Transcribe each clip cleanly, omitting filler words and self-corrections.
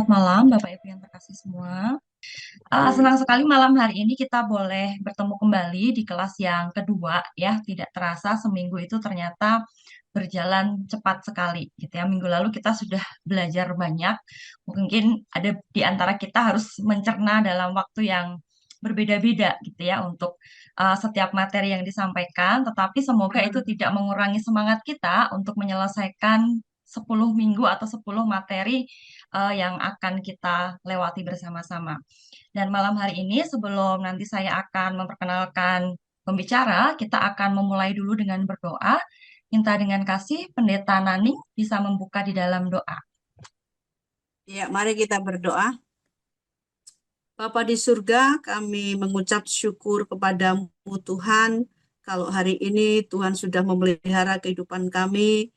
malam, Bapak Ibu yang terkasih semua. Senang sekali malam hari ini kita boleh bertemu kembali di kelas yang kedua ya. Tidak terasa seminggu itu ternyata berjalan cepat sekali gitu ya. Minggu lalu kita sudah belajar banyak. Mungkin ada di antara kita harus mencerna dalam waktu yang berbeda-beda gitu ya untuk setiap materi yang disampaikan. Tetapi semoga itu tidak mengurangi semangat kita untuk menyelesaikan 10 minggu atau 10 materi yang akan kita lewati bersama-sama. Dan malam hari ini sebelum nanti saya akan memperkenalkan pembicara, kita akan memulai dulu dengan berdoa. Minta dengan kasih Pendeta Naning bisa membuka di dalam doa. Ya, mari kita berdoa. Bapa di surga, kami mengucap syukur kepadamu Tuhan. Kalau hari ini Tuhan sudah memelihara kehidupan kami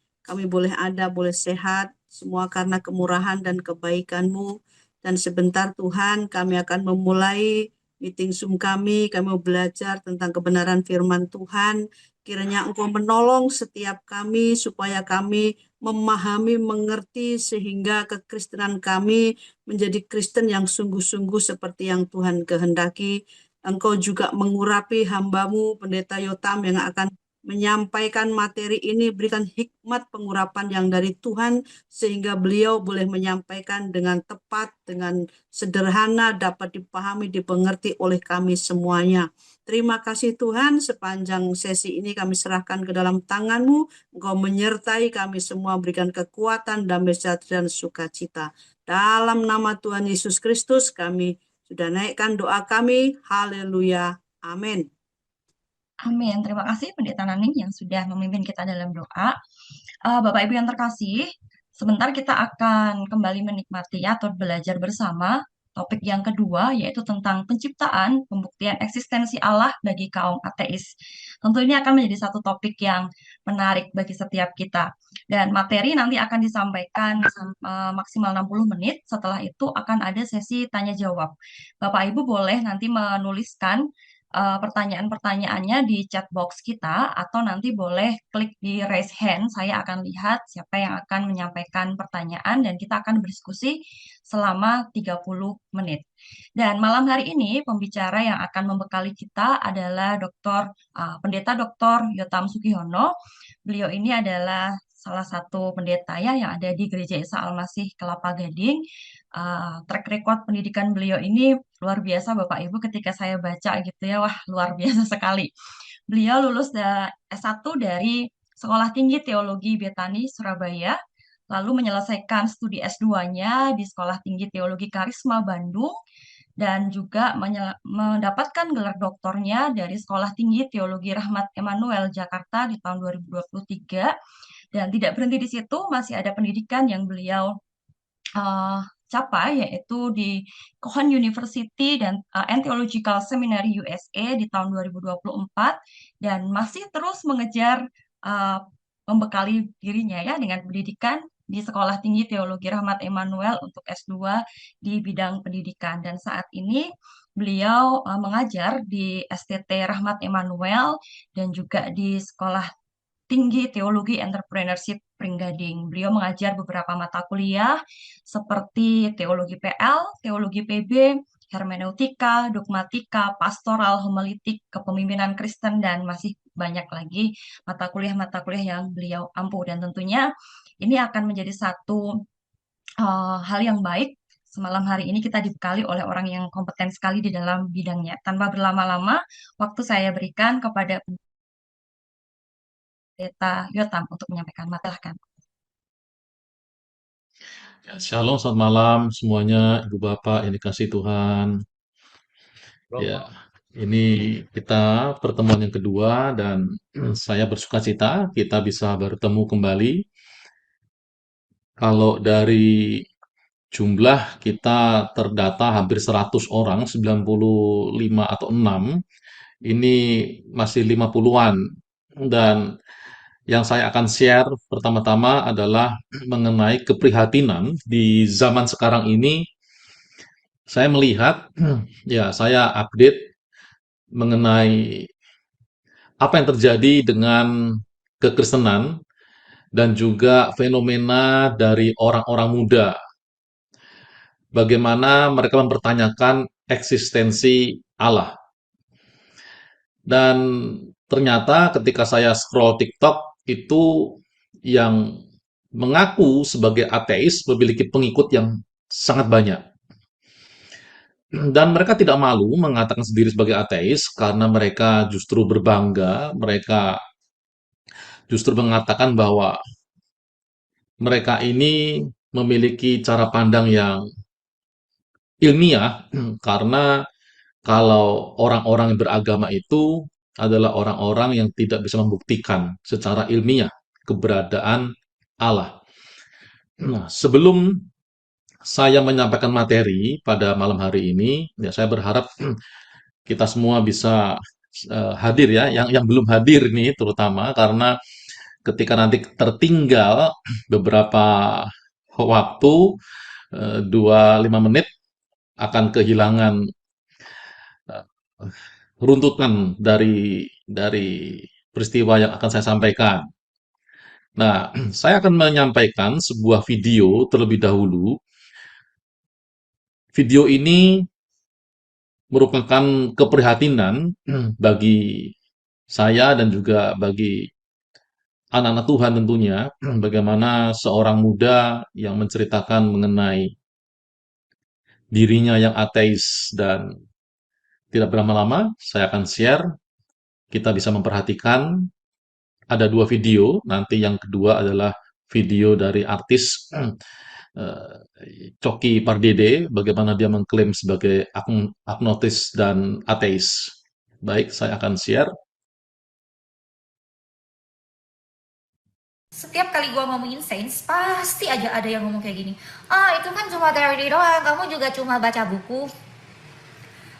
boleh ada, boleh sehat, semua karena kemurahan dan kebaikan-Mu. Dan sebentar Tuhan, kami akan memulai meeting Zoom kami mau belajar tentang kebenaran firman Tuhan. Kiranya Engkau menolong setiap kami supaya kami memahami, mengerti sehingga kekristenan kami menjadi Kristen yang sungguh-sungguh seperti yang Tuhan kehendaki. Engkau juga mengurapi hamba-Mu, Pendeta Yotam, yang akan menyampaikan materi ini. Berikan hikmat pengurapan yang dari Tuhan, sehingga beliau boleh menyampaikan dengan tepat, dengan sederhana, dapat dipahami, dipengerti oleh kami semuanya. Terima kasih Tuhan, sepanjang sesi ini kami serahkan ke dalam tangan-Mu. Engkau menyertai kami semua, berikan kekuatan, damai sejahtera, dan sukacita. Dalam nama Tuhan Yesus Kristus kami sudah naikkan doa kami. Haleluya. Amin. Amin. Terima kasih Pendeta Naning yang sudah memimpin kita dalam doa. Bapak Ibu yang terkasih, sebentar kita akan kembali menikmati atau belajar bersama topik yang kedua, yaitu tentang penciptaan, pembuktian eksistensi Allah bagi kaum ateis. Tentu ini akan menjadi satu topik yang menarik bagi setiap kita. Dan materi nanti akan disampaikan maksimal 60 menit. Setelah itu akan ada sesi tanya jawab. Bapak Ibu boleh nanti menuliskan pertanyaan-pertanyaannya di chat box kita atau nanti boleh klik di raise hand. Saya akan lihat siapa yang akan menyampaikan pertanyaan dan kita akan berdiskusi selama 30 menit. Dan malam hari ini pembicara yang akan membekali kita adalah Pendeta Dr. Yotam Sugihono. Beliau ini adalah salah satu pendeta ya yang ada di Gereja Isa Al-Masih Kelapa Gading. Track record pendidikan beliau ini luar biasa Bapak Ibu, ketika saya baca gitu ya, wah luar biasa sekali. Beliau lulus S1 dari Sekolah Tinggi Teologi Betani Surabaya, lalu menyelesaikan studi S2-nya di Sekolah Tinggi Teologi Karisma Bandung, dan juga mendapatkan gelar doktornya dari Sekolah Tinggi Teologi Rahmat Emmanuel Jakarta di tahun 2023. Dan tidak berhenti di situ, masih ada pendidikan yang beliau uh, capai, yaitu di Cohen University and Theological Seminary USA di tahun 2024, dan masih terus mengejar uh, membekali dirinya ya dengan pendidikan di Sekolah Tinggi Teologi Rahmat Emmanuel untuk S2 di bidang pendidikan. Dan saat ini beliau mengajar di STT Rahmat Emmanuel dan juga di Sekolah Tinggi Teologi Entrepreneurship Pringgading. Beliau mengajar beberapa mata kuliah seperti teologi PL, teologi PB, hermeneutika, dogmatika, pastoral, homiletik, kepemimpinan Kristen, dan masih banyak lagi mata kuliah yang beliau ampuh. Dan tentunya ini akan menjadi satu hal yang baik. Semalam hari ini kita dibekali oleh orang yang kompeten sekali di dalam bidangnya. Tanpa berlama-lama, waktu saya berikan kepada Pendeta Yotam untuk menyampaikan materi. Silahkan. Ya, Shalom, selamat malam semuanya, Ibu Bapak yang dikasih Tuhan. Ya, ini kita pertemuan yang kedua dan saya bersuka cita kita bisa bertemu kembali. Kalau dari jumlah kita terdata hampir 100 orang, 95 atau 6, ini masih 50-an. Dan yang saya akan share pertama-tama adalah mengenai keprihatinan di zaman sekarang ini. Saya melihat, ya saya update mengenai apa yang terjadi dengan kekristenan dan juga fenomena dari orang-orang muda. bagaimana mereka mempertanyakan eksistensi Allah. Dan ternyata ketika saya scroll TikTok, itu yang mengaku sebagai ateis memiliki pengikut yang sangat banyak. Dan mereka tidak malu mengatakan sendiri sebagai ateis karena mereka justru berbangga, mereka justru mengatakan bahwa mereka ini memiliki cara pandang yang ilmiah, karena kalau orang-orang yang beragama itu adalah orang-orang yang tidak bisa membuktikan secara ilmiah keberadaan Allah. Nah, sebelum saya menyampaikan materi pada malam hari ini, ya saya berharap kita semua bisa hadir ya, yang belum hadir nih terutama karena ketika nanti tertinggal beberapa waktu, 25 menit akan kehilangan eh, runtutan dari peristiwa yang akan saya sampaikan. Nah, saya akan menyampaikan sebuah video terlebih dahulu. Video ini merupakan keprihatinan bagi saya dan juga bagi anak-anak Tuhan tentunya, bagaimana seorang muda yang menceritakan mengenai dirinya yang ateis dan tidak berlama-lama, saya akan share, kita bisa memperhatikan ada dua video, nanti yang kedua adalah video dari artis Coki Pardede, bagaimana dia mengklaim sebagai agnotis dan ateis. Baik, saya akan share. Setiap kali gua ngomongin sains, pasti aja ada yang ngomong kayak gini. Ah, itu kan cuma teori doang, kamu juga cuma baca buku.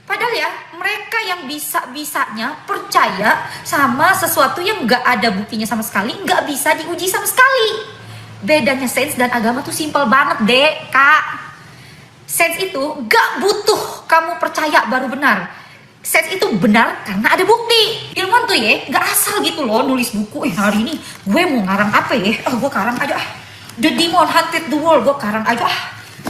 Padahal ya, mereka yang bisa-bisanya percaya sama sesuatu yang nggak ada buktinya sama sekali, nggak bisa diuji sama sekali. Bedanya sains dan agama tuh simpel banget, Dek, Kak. Sains itu nggak butuh kamu percaya baru benar. Sains itu benar karena ada bukti. Ilmuwan tuh ya, nggak asal gitu loh nulis buku. Hari ini gue mau ngarang apa ya? Oh, gue karang aja. The Demon Hunted the World, gue karang aja.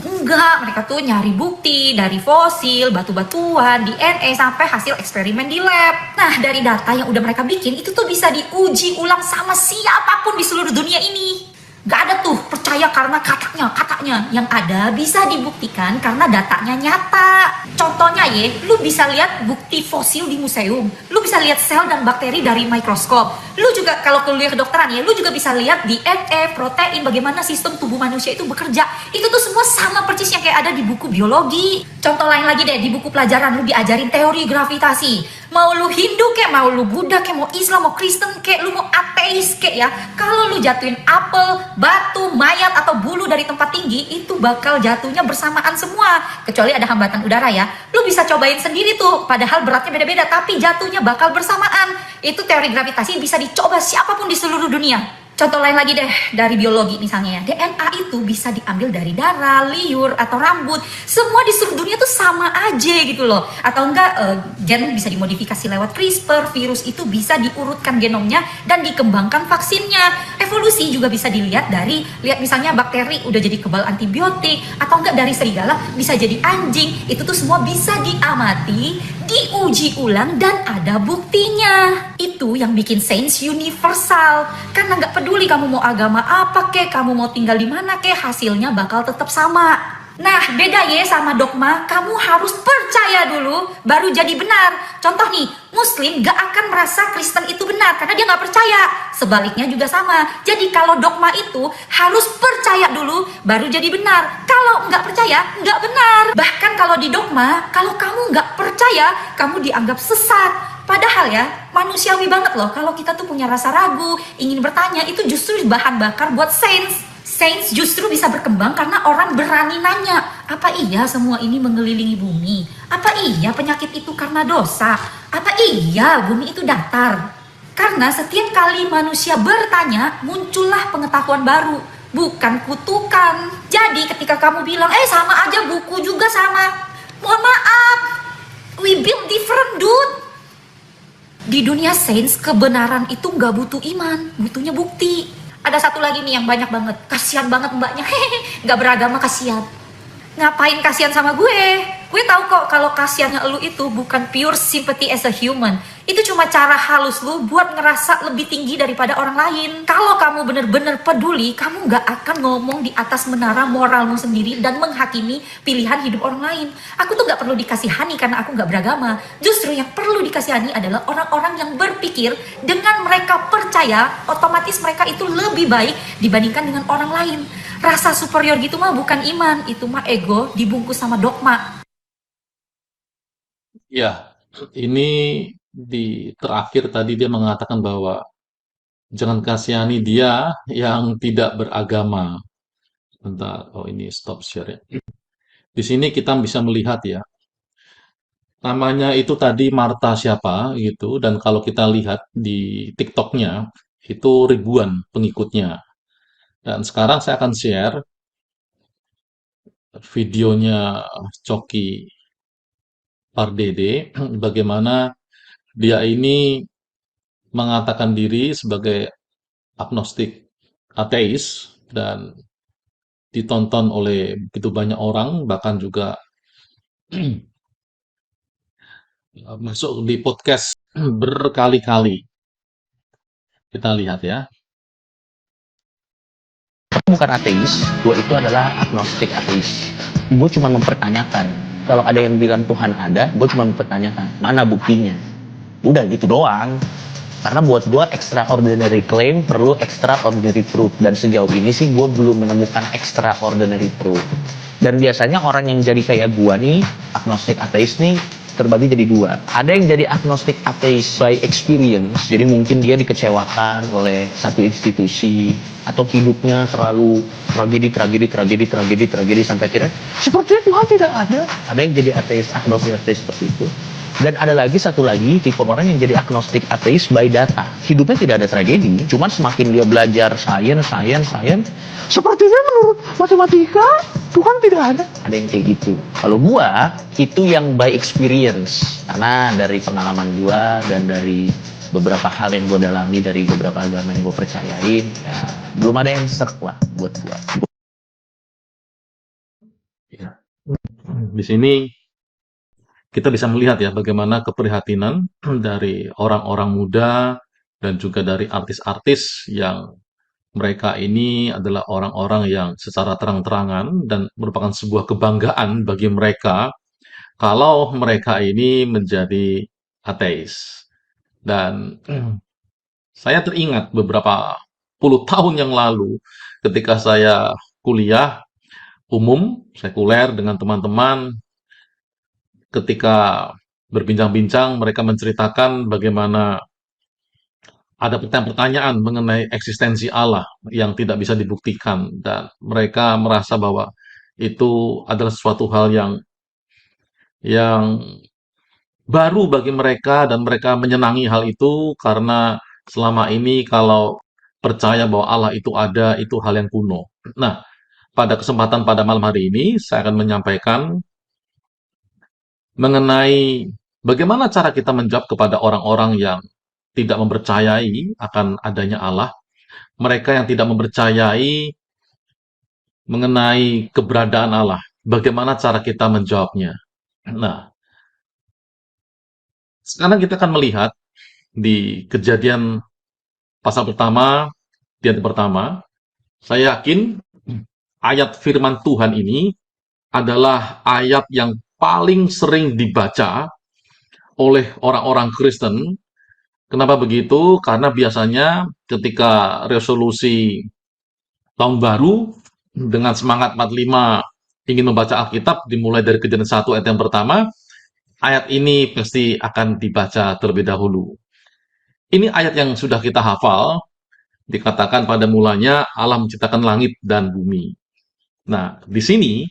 Enggak, mereka tuh nyari bukti dari fosil, batu-batuan, DNA, sampai hasil eksperimen di lab. Nah, dari data yang udah mereka bikin, itu tuh bisa diuji ulang sama siapapun di seluruh dunia ini. Gak ada tuh percaya karena katanya. Yang ada bisa dibuktikan karena datanya nyata. Contohnya ya, lu bisa lihat bukti fosil di museum. Lu bisa lihat sel dan bakteri dari mikroskop. Lu juga kalau kuliah kedokteran ya, lu juga bisa lihat DNA, protein, bagaimana sistem tubuh manusia itu bekerja. Itu tuh semua sama persis yang kayak ada di buku biologi. Contoh lain lagi deh, di buku pelajaran lu diajarin teori gravitasi. Mau lu Hindu kek, mau lu Buddha kek, mau Islam, mau Kristen kek, lu mau ateis kek ya. Kalau lu jatuhin apel, batu, mayat, atau bulu dari tempat tinggi, itu bakal jatuhnya bersamaan semua. Kecuali ada hambatan udara ya. Lu bisa cobain sendiri tuh, padahal beratnya beda-beda, tapi jatuhnya bakal bersamaan. Itu teori gravitasi bisa dicoba siapapun di seluruh dunia. Contoh lain lagi deh, dari biologi misalnya ya. DNA itu bisa diambil dari darah, liur, atau rambut. Semua di seluruh dunia tuh sama aja gitu loh. Atau enggak, gen bisa dimodifikasi lewat CRISPR. Virus itu bisa diurutkan genomnya dan dikembangkan vaksinnya. Evolusi juga bisa dilihat dari, lihat misalnya bakteri udah jadi kebal antibiotik. Atau enggak dari serigala bisa jadi anjing. Itu tuh semua bisa diamati, diuji ulang, dan ada buktinya. Itu yang bikin sains universal. Karena nggak peduli kamu mau agama apa kek, kamu mau tinggal di mana kek, hasilnya bakal tetap sama. Nah, beda ya sama dogma, kamu harus percaya dulu baru jadi benar. Contoh nih, Muslim gak akan merasa Kristen itu benar karena dia gak percaya. Sebaliknya juga sama. Jadi kalau dogma itu harus percaya dulu baru jadi benar. Kalau nggak percaya, nggak benar. Bahkan kalau di dogma, kalau kamu nggak percaya, kamu dianggap sesat. Padahal ya, manusiawi banget loh kalau kita tuh punya rasa ragu, ingin bertanya, itu justru bahan bakar buat sains. Sains justru bisa berkembang karena orang berani nanya, apa iya semua ini mengelilingi bumi? Apa iya penyakit itu karena dosa? Apa iya bumi itu datar? Karena setiap kali manusia bertanya, muncullah pengetahuan baru, bukan kutukan. Jadi ketika kamu bilang, sama aja, buku juga sama. Mohon maaf, we build different, dude. Di dunia sains, kebenaran itu nggak butuh iman, butuhnya bukti. Ada satu lagi nih yang banyak banget, kasihan banget mbaknya, nggak beragama, kasihan. Ngapain kasihan sama gue? Gue tahu kok kalau kasihannya lu itu bukan pure sympathy as a human. Itu cuma cara halus lu buat ngerasa lebih tinggi daripada orang lain. Kalau kamu bener-bener peduli, kamu gak akan ngomong di atas menara moralmu sendiri dan menghakimi pilihan hidup orang lain. Aku tuh gak perlu dikasihani karena aku gak beragama. Justru yang perlu dikasihani adalah orang-orang yang berpikir dengan mereka percaya, otomatis mereka itu lebih baik dibandingkan dengan orang lain. Rasa superior gitu mah bukan iman, itu mah ego dibungkus sama dogma. Ya, ini di terakhir tadi dia mengatakan bahwa jangan kasihani dia yang tidak beragama. Bentar, oh ini stop share ya. Di sini kita bisa melihat ya, namanya itu tadi Marta siapa gitu, dan kalau kita lihat di TikToknya itu ribuan pengikutnya. Dan sekarang saya akan share videonya Coki Pardede, bagaimana dia ini mengatakan diri sebagai agnostik ateis dan ditonton oleh begitu banyak orang, bahkan juga masuk di podcast berkali-kali. Kita lihat ya. Bukan ateis, gue itu adalah agnostik ateis. Gue cuma mempertanyakan. Kalau ada yang bilang Tuhan ada, gue cuma mempertanyakan. Mana buktinya? Udah gitu doang. Karena buat gue extraordinary claim perlu extraordinary proof. Dan sejauh ini sih gue belum menemukan extraordinary proof. Dan biasanya orang yang jadi kayak gue nih, agnostik ateis nih, terbagi jadi dua. Ada yang jadi agnostik ateis by experience, jadi mungkin dia dikecewakan oleh satu institusi atau hidupnya terlalu tragedi sampai akhirnya sepertinya Tuhan tidak ada. Ada yang jadi agnostik ateis seperti itu. Dan ada lagi satu lagi tipe orang yang jadi agnostik ateis by data. Hidupnya tidak ada tragedi, cuman semakin dia belajar sains, sepertinya menurut matematika Tuhan tidak ada. Ada yang kayak gitu. Kalau gua itu yang by experience, karena dari pengalaman gua dan dari beberapa hal yang gua dalami dari beberapa agama yang gua percayain, ya, belum ada yang serk lah buat gua. Ya. Di sini kita bisa melihat ya bagaimana keprihatinan dari orang-orang muda dan juga dari artis-artis yang mereka ini adalah orang-orang yang secara terang-terangan dan merupakan sebuah kebanggaan bagi mereka kalau mereka ini menjadi ateis. Dan saya teringat beberapa puluh tahun yang lalu ketika saya kuliah umum, sekuler dengan teman-teman, ketika berbincang-bincang, mereka menceritakan bagaimana ada pertanyaan-pertanyaan mengenai eksistensi Allah yang tidak bisa dibuktikan, dan mereka merasa bahwa itu adalah sesuatu hal yang baru bagi mereka, dan mereka menyenangi hal itu karena selama ini kalau percaya bahwa Allah itu ada, itu hal yang kuno. Nah, pada kesempatan pada malam hari ini, saya akan menyampaikan mengenai bagaimana cara kita menjawab kepada orang-orang yang tidak mempercayai akan adanya Allah, mereka yang tidak mempercayai mengenai keberadaan Allah. Bagaimana cara kita menjawabnya? Nah, sekarang kita akan melihat di Kejadian pasal pertama, di ayat pertama, saya yakin ayat firman Tuhan ini adalah ayat yang paling sering dibaca oleh orang-orang Kristen. Kenapa begitu? Karena biasanya ketika resolusi tahun baru dengan semangat 45 ingin membaca Alkitab dimulai dari Kejadian 1 ayat yang pertama, ayat ini pasti akan dibaca terlebih dahulu. Ini ayat yang sudah kita hafal, dikatakan pada mulanya Allah menciptakan langit dan bumi. Nah, di sini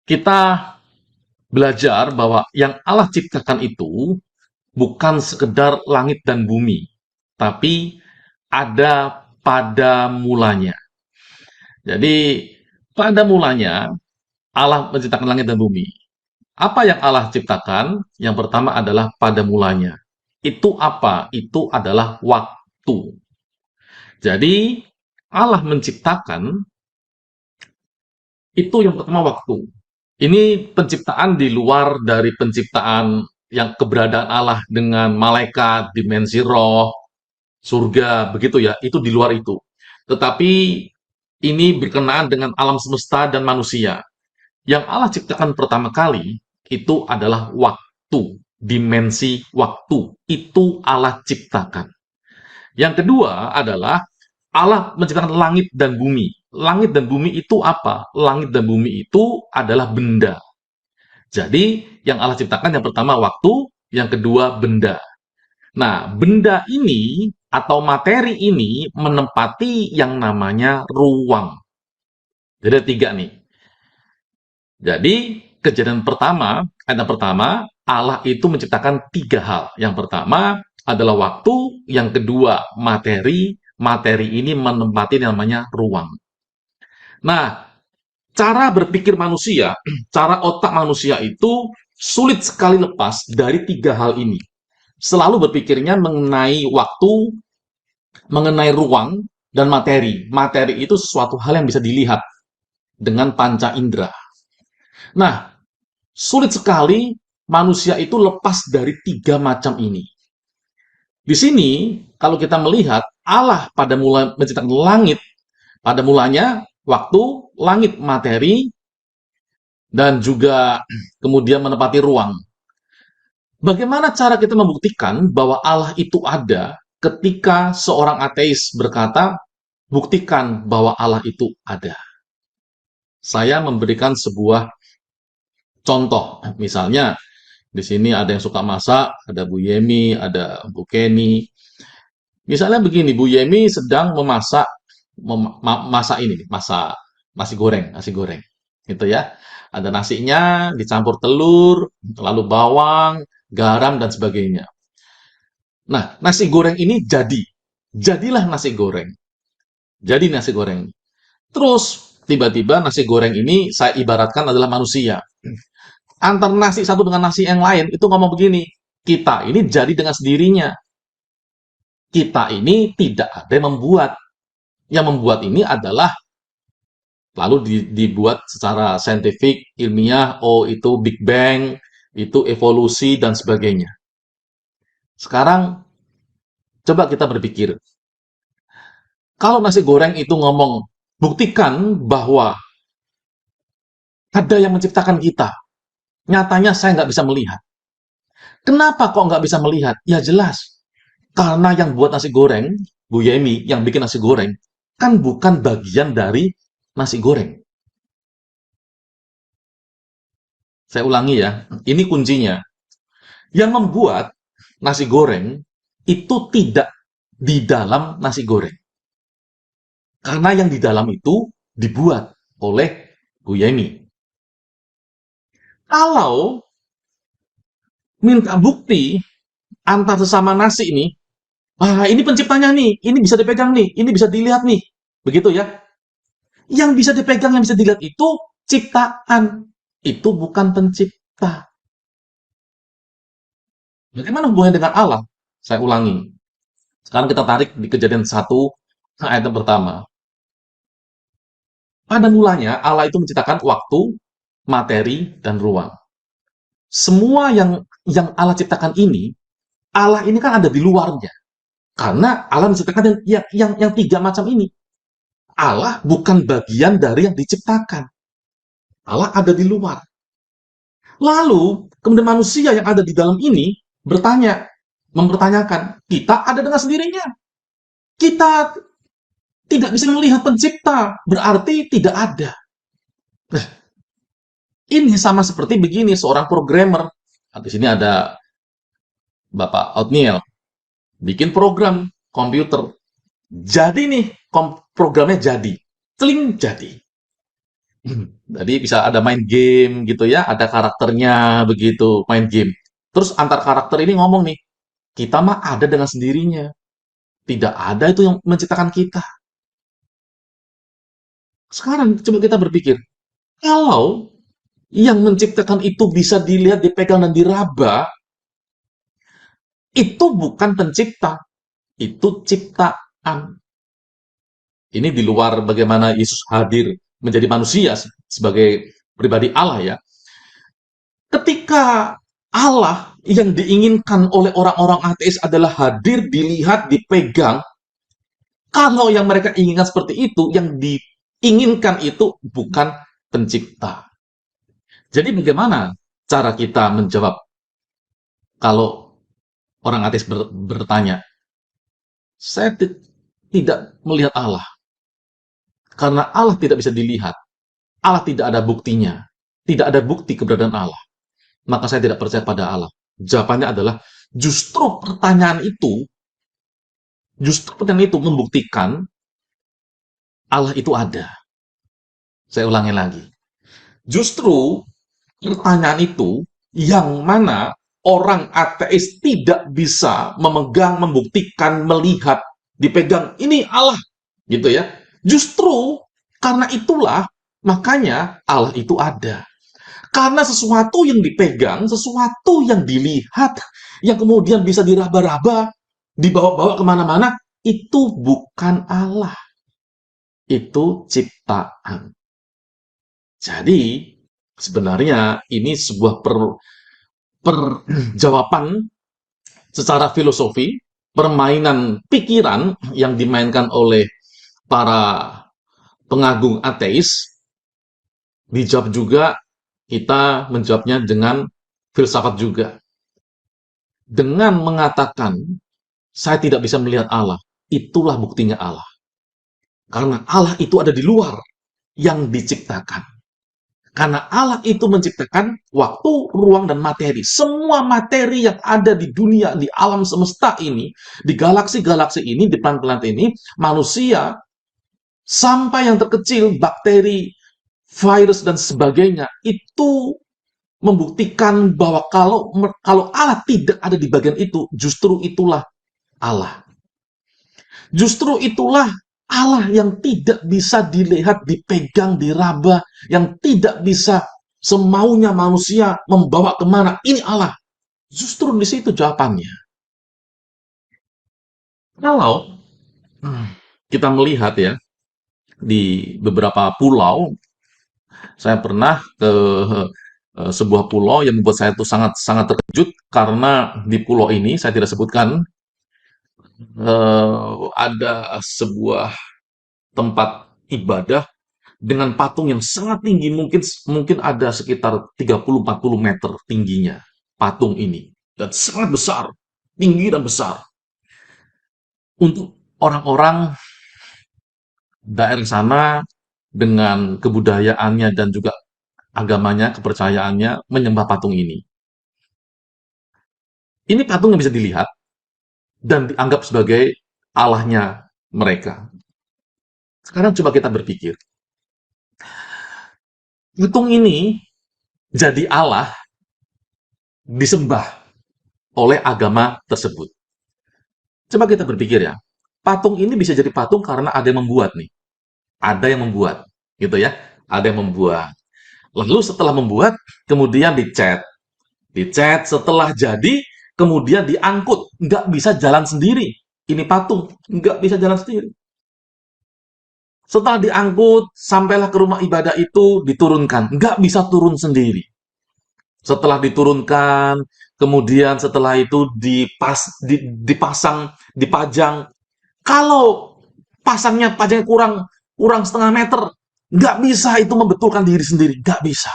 kita belajar bahwa yang Allah ciptakan itu bukan sekedar langit dan bumi, tapi ada pada mulanya. Jadi, pada mulanya Allah menciptakan langit dan bumi. Apa yang Allah ciptakan? Yang pertama adalah pada mulanya. Itu apa? Itu adalah waktu. Jadi, Allah menciptakan Itu yang pertama waktu. Ini penciptaan di luar dari penciptaan yang keberadaan Allah dengan malaikat, dimensi roh, surga, begitu ya. Itu di luar itu. Tetapi ini berkenaan dengan alam semesta dan manusia. Yang Allah ciptakan pertama kali itu adalah waktu, dimensi waktu. Itu Allah ciptakan. Yang kedua adalah Allah menciptakan langit dan bumi. Langit dan bumi itu apa? Langit dan bumi itu adalah benda. Jadi, yang Allah ciptakan yang pertama waktu, yang kedua benda. Nah, benda ini atau materi ini menempati yang namanya ruang. Jadi ada tiga nih. Jadi, kejadian pertama, ayat yang pertama, Allah itu menciptakan tiga hal. Yang pertama adalah waktu, yang kedua materi, materi ini menempati yang namanya ruang. Nah, cara berpikir manusia, cara otak manusia itu sulit sekali lepas dari tiga hal ini. Selalu berpikirnya mengenai waktu, mengenai ruang, dan materi. Materi itu sesuatu hal yang bisa dilihat dengan panca indera. Nah, sulit sekali manusia itu lepas dari tiga macam ini. Di sini, kalau kita melihat, Allah pada mula menciptakan langit, pada mulanya waktu, langit, materi, dan juga kemudian menempati ruang. Bagaimana cara kita membuktikan bahwa Allah itu ada ketika seorang ateis berkata, buktikan bahwa Allah itu ada? Saya memberikan sebuah contoh. Misalnya, di sini ada yang suka masak, ada Bu Yemi, ada Bu Kenny. Misalnya begini, Bu Yemi sedang memasak masak ini, masak nasi goreng, gitu ya. Ada nasinya, dicampur telur, lalu bawang, garam, dan sebagainya. Nah, nasi goreng ini jadilah nasi goreng. Jadi nasi goreng. Terus, tiba-tiba nasi goreng ini saya ibaratkan adalah manusia. Antar nasi satu dengan nasi yang lain, itu ngomong begini, kita ini jadi dengan sendirinya. Kita ini tidak ada yang membuat. Yang membuat ini adalah lalu dibuat secara saintifik, ilmiah, oh itu Big Bang, itu evolusi, dan sebagainya. Sekarang, coba kita berpikir. Kalau nasi goreng itu ngomong, buktikan bahwa ada yang menciptakan kita. Nyatanya saya nggak bisa melihat. Kenapa kok nggak bisa melihat? Ya jelas. Karena yang buat nasi goreng, Bu Yemi, yang bikin nasi goreng, kan bukan bagian dari nasi goreng. Saya ulangi ya, ini kuncinya. Yang membuat nasi goreng itu tidak di dalam nasi goreng. Karena yang di dalam itu dibuat oleh Bu Yemi. Kalau minta bukti antar sesama nasi ini, ini penciptanya nih, ini bisa dipegang nih, ini bisa dilihat nih. Begitu ya. Yang bisa dipegang, yang bisa dilihat itu ciptaan. Itu bukan pencipta. Bagaimana hubungannya dengan Allah? Saya ulangi. Sekarang kita tarik di Kejadian 1 ayat yang pertama. Pada mulanya Allah itu menciptakan waktu, materi, dan ruang. Semua yang Allah ciptakan ini, Allah ini kan ada di luarnya. Karena Allah menciptakan yang tiga macam ini. Allah bukan bagian dari yang diciptakan. Allah ada di luar. Lalu, kemudian manusia yang ada di dalam ini mempertanyakan, kita ada dengan sendirinya. Kita tidak bisa melihat pencipta, berarti tidak ada. Nah, ini sama seperti begini, seorang programmer. Di sini ada Bapak Otniel, bikin program komputer. Jadi nih, programnya jadi. Teling jadi. Jadi bisa ada main game gitu ya, ada karakternya begitu, main game. Terus antar karakter ini ngomong nih, kita mah ada dengan sendirinya. Tidak ada itu yang menciptakan kita. Sekarang coba kita berpikir, kalau yang menciptakan itu bisa dilihat, dipegang, dan diraba, itu bukan pencipta, itu ciptaan. Ini di luar bagaimana Yesus hadir menjadi manusia sebagai pribadi Allah ya. Ketika Allah yang diinginkan oleh orang-orang ateis adalah hadir, dilihat, dipegang, kalau yang mereka inginkan seperti itu, yang diinginkan itu bukan pencipta. Jadi bagaimana cara kita menjawab kalau orang ateis bertanya, saya tidak melihat Allah, karena Allah tidak bisa dilihat, Allah tidak ada buktinya, tidak ada bukti keberadaan Allah, maka saya tidak percaya pada Allah. Jawabannya adalah justru pertanyaan itu membuktikan Allah itu ada. Saya ulangi lagi. Justru pertanyaan itu yang mana orang ateis tidak bisa memegang, membuktikan, melihat, dipegang. Ini Allah, gitu ya. Justru karena itulah makanya Allah itu ada. Karena sesuatu yang dipegang, sesuatu yang dilihat, yang kemudian bisa diraba-raba, dibawa-bawa kemana-mana, itu bukan Allah. Itu ciptaan. Jadi, sebenarnya ini sebuah jawaban secara filosofi, permainan pikiran yang dimainkan oleh para pengagung ateis. Dijawab juga, kita menjawabnya dengan filsafat juga. Dengan mengatakan, saya tidak bisa melihat Allah, itulah buktinya Allah. Karena Allah itu ada di luar yang diciptakan. Karena Allah itu menciptakan waktu, ruang, dan materi. Semua materi yang ada di dunia, di alam semesta ini, di galaksi-galaksi ini, di planet-planet ini, manusia, sampai yang terkecil, bakteri, virus, dan sebagainya, itu membuktikan bahwa kalau Allah tidak ada di bagian itu, justru itulah Allah. Justru itulah Allah yang tidak bisa dilihat, dipegang, diraba, yang tidak bisa semaunya manusia membawa kemana. Ini Allah. Justru di situ jawabannya. Kalau kita melihat ya, di beberapa pulau, saya pernah ke sebuah pulau yang membuat saya itu sangat terkejut, karena di pulau ini, saya tidak sebutkan, ada sebuah tempat ibadah dengan patung yang sangat tinggi, mungkin ada sekitar 30-40 meter tingginya patung ini, dan sangat besar, tinggi dan besar. Untuk orang-orang daerah sana dengan kebudayaannya dan juga agamanya, kepercayaannya menyembah patung ini. Ini patung yang bisa dilihat dan dianggap sebagai Allahnya mereka. Sekarang coba kita berpikir, patung ini jadi Allah disembah oleh agama tersebut. Coba kita berpikir ya, patung ini bisa jadi patung karena ada yang membuat nih. Ada yang membuat, gitu ya. Ada yang membuat. Lalu setelah membuat, kemudian dicat. Dicat, setelah jadi, kemudian diangkut. Nggak bisa jalan sendiri. Ini patung, nggak bisa jalan sendiri. Setelah diangkut, sampailah ke rumah ibadah itu, diturunkan. Nggak bisa turun sendiri. Setelah diturunkan, kemudian setelah itu dipasang, dipajang. Kalau pajangnya kurang setengah meter, nggak bisa itu membetulkan diri sendiri. Nggak bisa.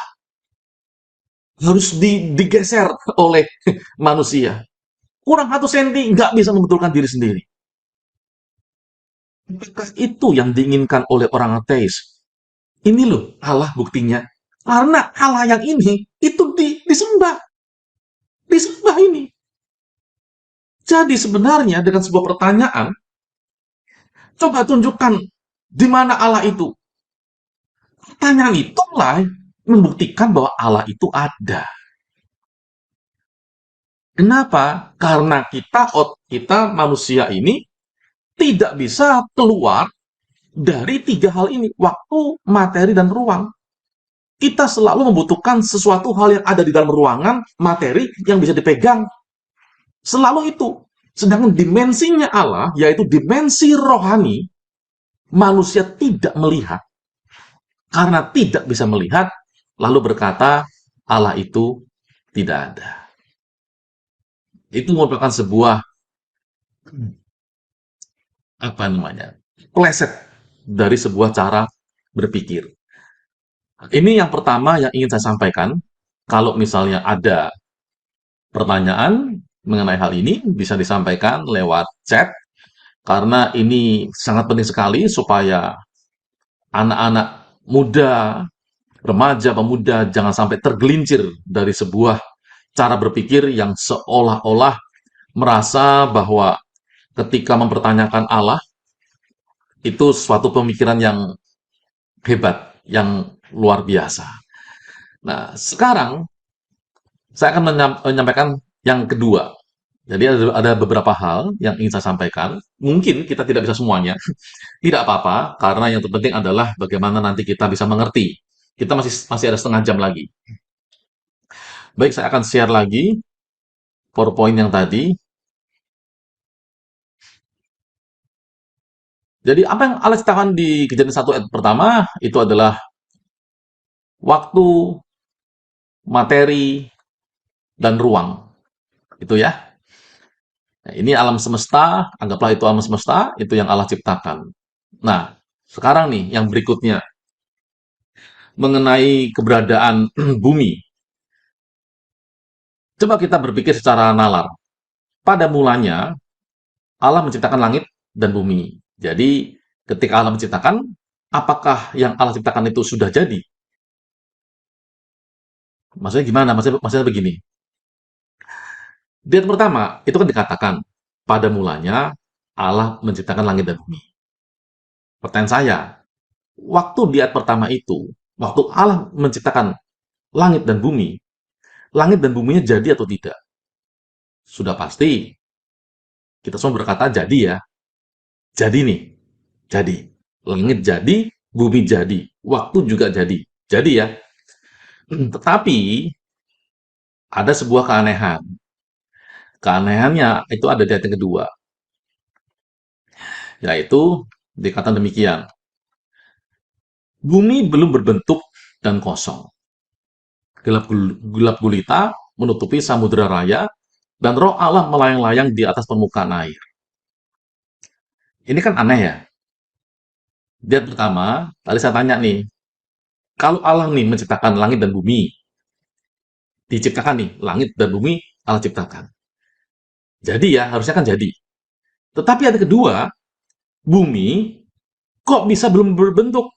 Harus digeser oleh manusia. Kurang 1 senti, nggak bisa membetulkan diri sendiri. Apakah itu yang diinginkan oleh orang ateis? Ini loh Allah buktinya. Karena Allah yang ini, itu disembah. Disembah ini. Jadi sebenarnya dengan sebuah pertanyaan, coba tunjukkan di mana Allah itu. Pertanyaan itulah membuktikan bahwa Allah itu ada. Kenapa? Karena kita manusia ini tidak bisa keluar dari 3 hal ini, waktu, materi, dan ruang. Kita selalu membutuhkan sesuatu hal yang ada di dalam ruangan, materi yang bisa dipegang. Selalu itu. Sedangkan dimensinya Allah, yaitu dimensi rohani, manusia tidak melihat. karena tidak bisa melihat, lalu berkata Allah itu tidak ada. Itu merupakan sebuah apa namanya, pleset dari sebuah cara berpikir. Ini yang pertama yang ingin saya sampaikan. Kalau misalnya ada pertanyaan mengenai hal ini, bisa disampaikan lewat chat, karena ini sangat penting sekali supaya anak-anak muda, remaja, pemuda jangan sampai tergelincir dari sebuah cara berpikir yang seolah-olah merasa bahwa ketika mempertanyakan Allah itu suatu pemikiran yang hebat, yang luar biasa. Nah, sekarang saya akan menyampaikan yang kedua. Jadi ada beberapa hal yang ingin saya sampaikan. Mungkin kita tidak bisa semuanya, tidak apa-apa, karena yang terpenting adalah bagaimana nanti kita bisa mengerti. Kita masih ada setengah jam lagi. Baik, saya akan share lagi PowerPoint yang tadi. Jadi apa yang Allah ciptakan di Kejadian 1 ayat pertama itu adalah waktu, materi, dan ruang. Itu ya. Nah, ini alam semesta, anggaplah itu alam semesta, itu yang Allah ciptakan. Nah, sekarang nih yang berikutnya mengenai keberadaan bumi. Coba kita berpikir secara nalar. Pada mulanya Allah menciptakan langit dan bumi. Jadi, ketika Allah menciptakan, apakah yang Allah ciptakan itu sudah jadi? Maksudnya gimana? Maksudnya begini. Di ayat pertama, itu kan dikatakan, pada mulanya Allah menciptakan langit dan bumi. Pertanyaan saya, waktu di ayat pertama itu, waktu Allah menciptakan langit dan buminya jadi atau tidak? Sudah pasti, kita semua berkata jadi ya. Jadi nih, jadi. Langit jadi, bumi jadi. Waktu juga jadi. Jadi ya. Tetapi, ada sebuah keanehan. Keanehannya itu ada di ayat yang kedua. Yaitu, dikatakan demikian. Bumi belum berbentuk dan kosong. Gelap gulita menutupi samudera raya, dan roh Allah melayang-layang di atas permukaan air. Ini kan aneh ya. Di ayat pertama, tadi saya tanya nih, kalau Allah nih menciptakan langit dan bumi, diciptakan nih, langit dan bumi Allah ciptakan. Jadi ya, harusnya kan jadi. Tetapi ada kedua, bumi kok bisa belum berbentuk?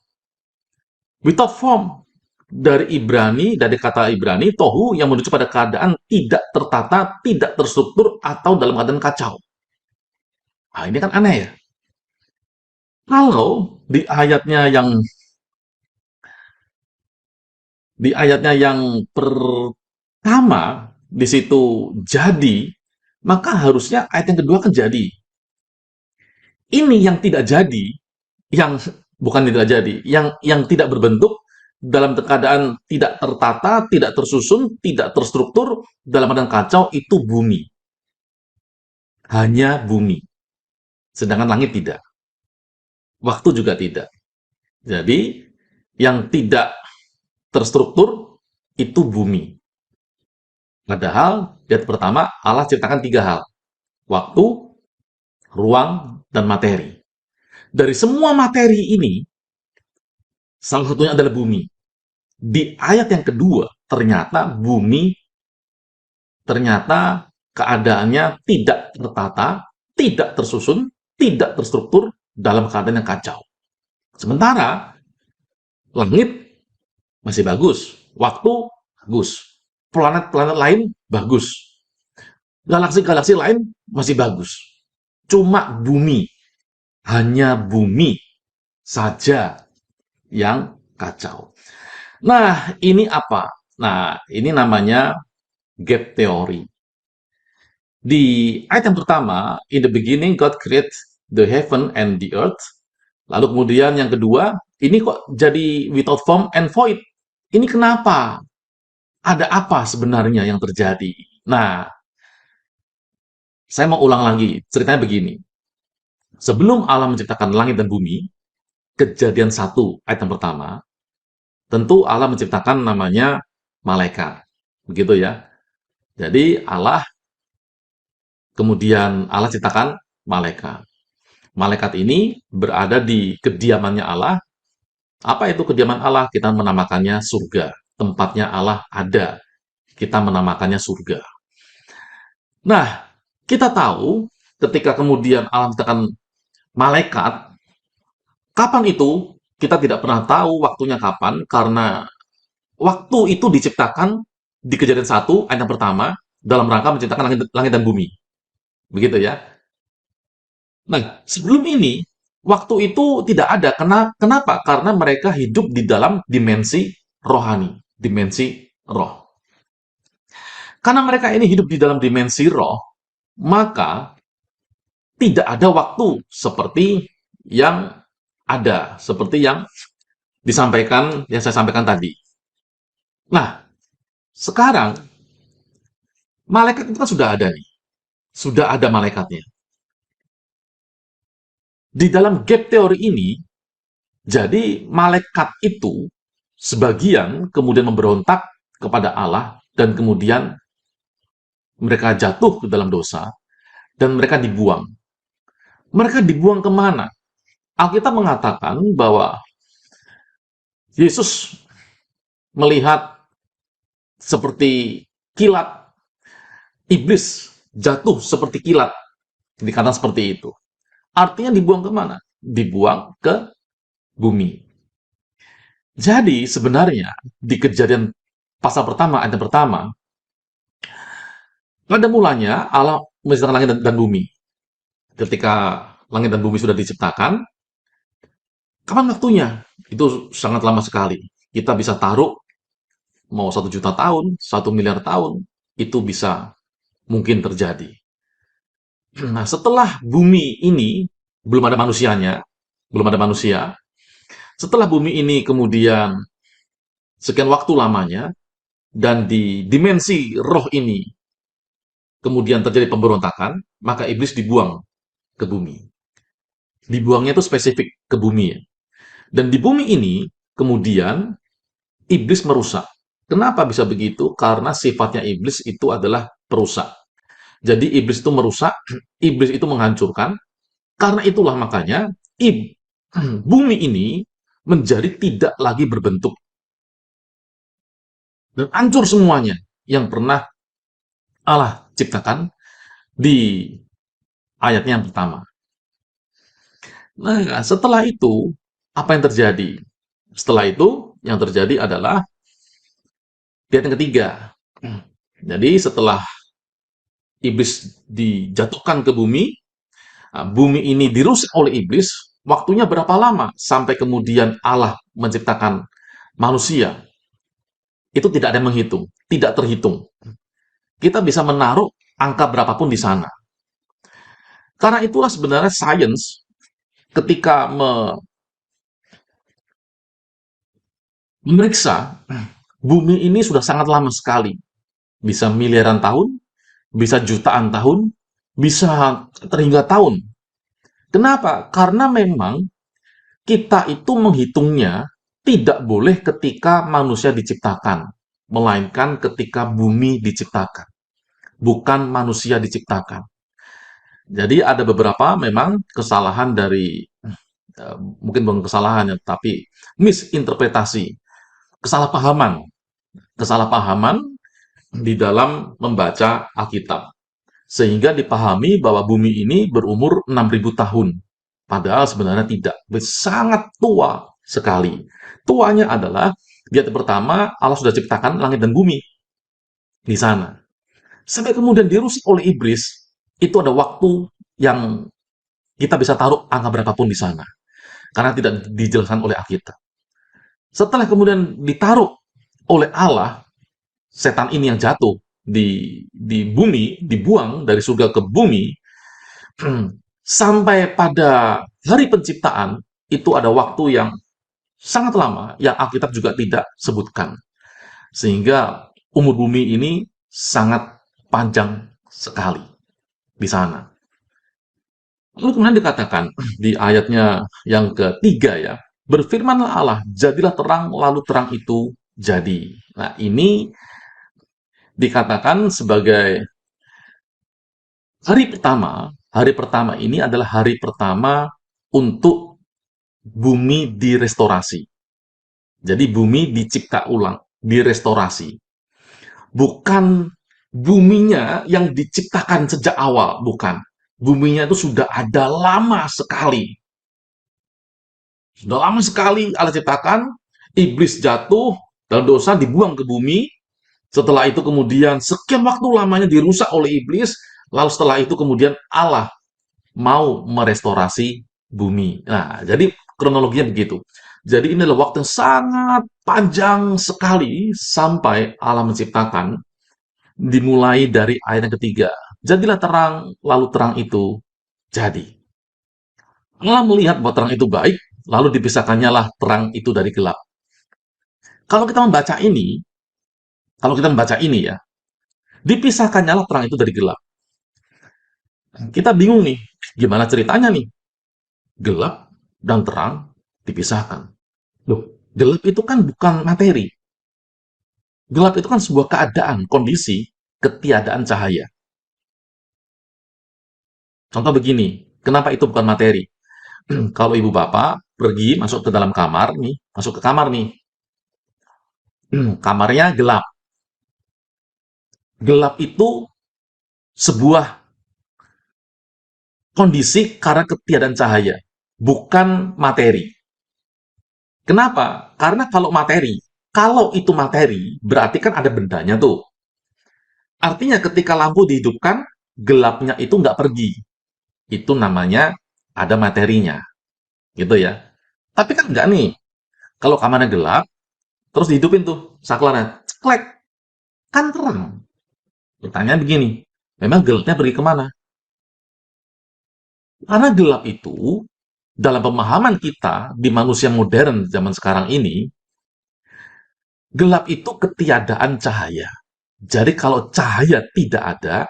Without form. Dari kata Ibrani, tohu yang menuju pada keadaan tidak tertata, tidak terstruktur, atau dalam keadaan kacau. Nah, ini kan aneh ya. Kalau di ayatnya yang pertama di situ jadi, maka harusnya ayat yang kedua kan jadi. Ini yang tidak jadi, yang bukan tidak jadi, yang tidak berbentuk dalam keadaan tidak tertata, tidak tersusun, tidak terstruktur, dalam keadaan kacau itu bumi. Hanya bumi. Sedangkan langit tidak. Waktu juga tidak. Jadi, yang tidak terstruktur itu bumi. Padahal, di ayat pertama Allah ciptakan 3 hal. Waktu, ruang, dan materi. Dari semua materi ini, salah satunya adalah bumi. Di ayat yang kedua, ternyata bumi, ternyata keadaannya tidak tertata, tidak tersusun, tidak terstruktur, dalam keadaan yang kacau. Sementara, langit masih bagus, waktu bagus, planet-planet lain bagus, galaksi-galaksi lain masih bagus. Cuma bumi, hanya bumi saja yang kacau. Nah, ini apa? Nah, ini namanya gap theory. Di ayat yang pertama, in the beginning God created the heaven and the earth. Lalu kemudian yang kedua, ini kok jadi without form and void. Ini kenapa? Ada apa sebenarnya yang terjadi? Nah, saya mau ulang lagi. Ceritanya begini. Sebelum Allah menciptakan langit dan bumi, Kejadian 1 ayat yang pertama, tentu Allah menciptakan namanya malaikat. Begitu ya. Jadi kemudian Allah ciptakan malaikat. Malaikat ini berada di kediamannya Allah. Apa itu kediaman Allah? Kita menamakannya surga. Tempatnya Allah ada. Kita menamakannya surga. Nah, kita tahu ketika kemudian Allah menciptakan malaikat, kapan itu? Kita tidak pernah tahu waktunya kapan, karena waktu itu diciptakan di Kejadian 1 ayat yang pertama dalam rangka menciptakan langit dan bumi. Begitu ya. Nah, sebelum ini, waktu itu tidak ada. Kenapa? Karena mereka hidup di dalam dimensi rohani, dimensi roh. Karena mereka ini hidup di dalam dimensi roh, maka tidak ada waktu seperti yang seperti yang saya sampaikan tadi. Nah, sekarang malaikat itu kan sudah ada nih. Sudah ada malaikatnya. Di dalam gap teori ini, jadi malaikat itu sebagian kemudian memberontak kepada Allah dan kemudian mereka jatuh ke dalam dosa dan mereka dibuang. Mereka dibuang kemana? Alkitab mengatakan bahwa Yesus melihat seperti kilat, iblis jatuh seperti kilat, dikatakan seperti itu. Artinya dibuang kemana? Dibuang ke bumi. Jadi sebenarnya di Kejadian pasal pertama, ayat yang pertama, pada mulanya Allah menciptakan langit dan bumi. Ketika langit dan bumi sudah diciptakan, kapan waktunya? Itu sangat lama sekali. Kita bisa taruh mau 1 juta tahun, 1 miliar tahun, itu bisa mungkin terjadi. Nah, setelah bumi ini belum ada manusianya, belum ada manusia. Setelah bumi ini kemudian sekian waktu lamanya, dan di dimensi roh ini kemudian terjadi pemberontakan, maka iblis dibuang ke bumi. Dibuangnya itu spesifik ke bumi. Dan di bumi ini kemudian iblis merusak. Kenapa bisa begitu? Karena sifatnya iblis itu adalah perusak. Jadi iblis itu merusak, iblis itu menghancurkan. Karena itulah makanya bumi ini menjadi tidak lagi berbentuk. Dan hancur semuanya yang pernah Allah ciptakan di ayatnya yang pertama. Nah, setelah itu, apa yang terjadi? Setelah itu, yang terjadi adalah di ayat yang ketiga. Jadi setelah iblis dijatuhkan ke bumi, bumi ini dirusak oleh iblis, waktunya berapa lama sampai kemudian Allah menciptakan manusia? Itu tidak ada yang menghitung, tidak terhitung. Kita bisa menaruh angka berapapun di sana. Karena itulah sebenarnya sains ketika memeriksa bumi ini sudah sangat lama sekali. Bisa miliaran tahun, bisa jutaan tahun, bisa terhingga tahun. Kenapa? Karena memang kita itu menghitungnya tidak boleh ketika manusia diciptakan, melainkan ketika bumi diciptakan, bukan manusia diciptakan. Jadi ada beberapa memang kesalahan dari, mungkin bukan kesalahan ya, tapi misinterpretasi, kesalahpahaman di dalam membaca Alkitab. Sehingga dipahami bahwa bumi ini berumur 6.000 tahun. Padahal sebenarnya tidak. Sangat tua sekali. Tuanya adalah, di ayat pertama, Allah sudah ciptakan langit dan bumi di sana. Sampai kemudian dirusak oleh iblis, itu ada waktu yang kita bisa taruh angka berapapun di sana. Karena tidak dijelaskan oleh Alkitab. Setelah kemudian ditaruh oleh Allah, setan ini yang jatuh di bumi, dibuang dari surga ke bumi, sampai pada hari penciptaan, itu ada waktu yang sangat lama, yang Alkitab juga tidak sebutkan. Sehingga umur bumi ini sangat panjang sekali di sana. Lalu kemudian dikatakan di ayatnya yang ketiga ya, Berfirmanlah Allah, jadilah terang, lalu terang itu jadi. Nah, ini dikatakan sebagai hari pertama. Hari pertama ini adalah hari pertama untuk bumi direstorasi. Jadi bumi dicipta ulang, direstorasi. Bukan buminya yang diciptakan sejak awal, bukan. Buminya itu sudah ada lama sekali. Sudah lama sekali Allah ciptakan, iblis jatuh dalam dosa, dibuang ke bumi. Setelah itu kemudian sekian waktu lamanya dirusak oleh iblis, lalu setelah itu kemudian Allah mau merestorasi bumi. Nah, jadi kronologinya begitu. Jadi ini adalah waktu yang sangat panjang sekali sampai Allah menciptakan, dimulai dari ayat yang ketiga. Jadilah terang, lalu terang itu jadi. Allah melihat bahwa terang itu baik, lalu dipisahkannya lah terang itu dari gelap. Kalau kita membaca ini, ya, dipisahkannya lah terang itu dari gelap. Kita bingung nih, gimana ceritanya nih? Gelap dan terang dipisahkan. Loh, gelap itu kan bukan materi. Gelap itu kan sebuah keadaan, kondisi, ketiadaan cahaya. Contoh begini, kenapa itu bukan materi? Kalau ibu bapak pergi masuk ke dalam kamar nih, masuk ke kamar nih, kamarnya gelap. Gelap itu sebuah kondisi karena ketiadaan cahaya, bukan materi. Kenapa? Karena kalau itu materi, berarti kan ada bendanya tuh. Artinya ketika lampu dihidupkan, gelapnya itu nggak pergi. Itu namanya ada materinya, gitu ya. Tapi kan nggak nih. Kalau kamarnya gelap, terus dihidupin tuh saklarnya, ceklek, kan terang. Pertanyaan begini, memang gelapnya pergi kemana? Karena gelap itu, dalam pemahaman kita di manusia modern zaman sekarang ini, gelap itu ketiadaan cahaya. Jadi kalau cahaya tidak ada,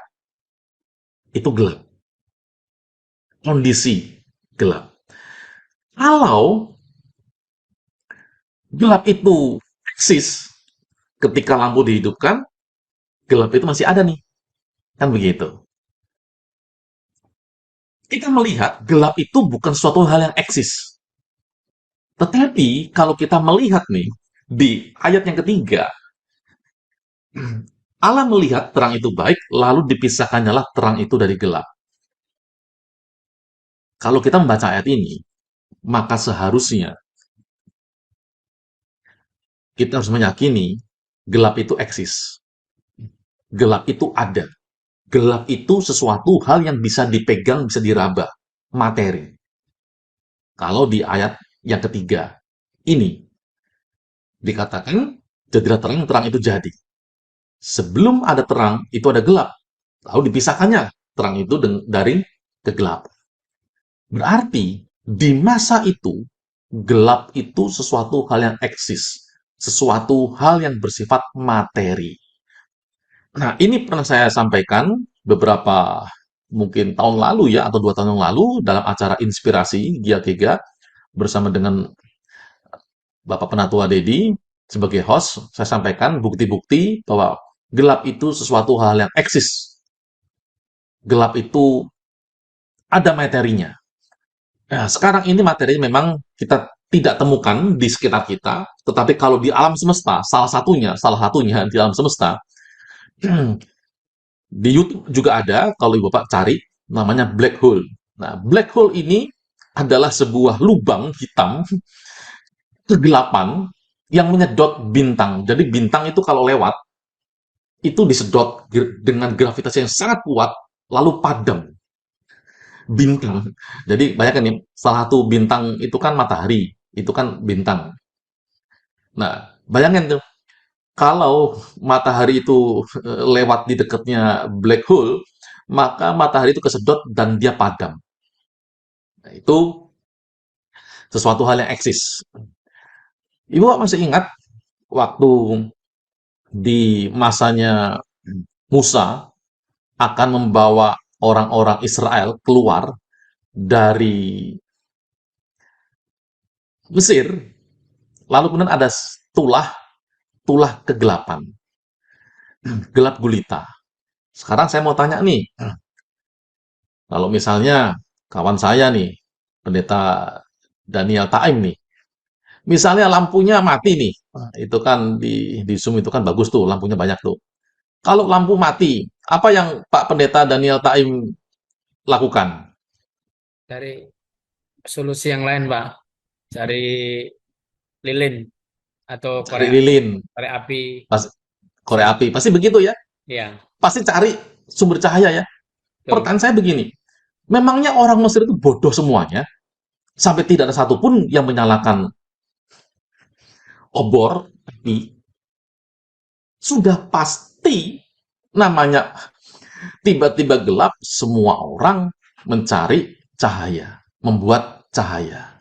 itu gelap. Kondisi gelap. Kalau gelap itu eksis, ketika lampu dihidupkan, gelap itu masih ada nih. Kan begitu. Kita melihat gelap itu bukan suatu hal yang eksis. Tetapi kalau kita melihat nih, di ayat yang ketiga, Allah melihat terang itu baik, lalu dipisahkannya lah terang itu dari gelap. Kalau kita membaca ayat ini, maka seharusnya kita harus meyakini gelap itu eksis. Gelap itu ada. Gelap itu sesuatu hal yang bisa dipegang, bisa diraba. Materi. Kalau di ayat yang ketiga, ini dikatakan, jadilah terang, terang itu jadi. Sebelum ada terang, itu ada gelap. Lalu dipisahkannya terang itu dari kegelapan. Berarti, di masa itu, gelap itu sesuatu hal yang eksis. Sesuatu hal yang bersifat materi. Nah, ini pernah saya sampaikan beberapa mungkin tahun lalu ya, atau 2 tahun yang lalu dalam acara Inspirasi Gia Kega bersama dengan Bapak Penatua Dedi sebagai host. Saya sampaikan bukti-bukti bahwa gelap itu sesuatu hal yang eksis. Gelap itu ada materinya. Nah, sekarang ini materinya memang kita tidak temukan di sekitar kita, tetapi kalau di alam semesta, salah satunya di alam semesta, di YouTube juga ada, kalau Ibu Bapak cari, namanya black hole. Nah, black hole ini adalah sebuah lubang hitam, kegelapan, yang menyedot bintang. Jadi bintang itu kalau lewat, itu disedot dengan gravitasi yang sangat kuat, lalu padam. Bintang. Jadi bayangkan nih, salah satu bintang itu kan matahari, itu kan bintang. Nah, bayangin tuh, kalau matahari itu lewat di dekatnya black hole, maka matahari itu kesedot dan dia padam. Nah, itu sesuatu hal yang eksis. Ibu masih ingat waktu di masanya Musa akan membawa orang-orang Israel keluar dari Mesir, lalu kemudian ada tulah tulah kegelapan, gelap gulita. Sekarang saya mau tanya nih, kalau misalnya kawan saya nih, pendeta Daniel Taim nih, misalnya lampunya mati nih, itu kan di Zoom itu kan bagus tuh, lampunya banyak tuh. Kalau lampu mati, apa yang Pak Pendeta Daniel Taim lakukan? Cari solusi yang lain, Pak. Cari lilin atau Cari lilin, korek api. pas korek api, pasti begitu ya? Ya, Pasti cari sumber cahaya ya? betul. Pertanyaan saya begini, memangnya orang Mesir itu bodoh semuanya, sampai tidak ada satupun yang menyalakan obor api? Sudah pasti namanya tiba-tiba gelap, semua orang mencari cahaya, membuat cahaya.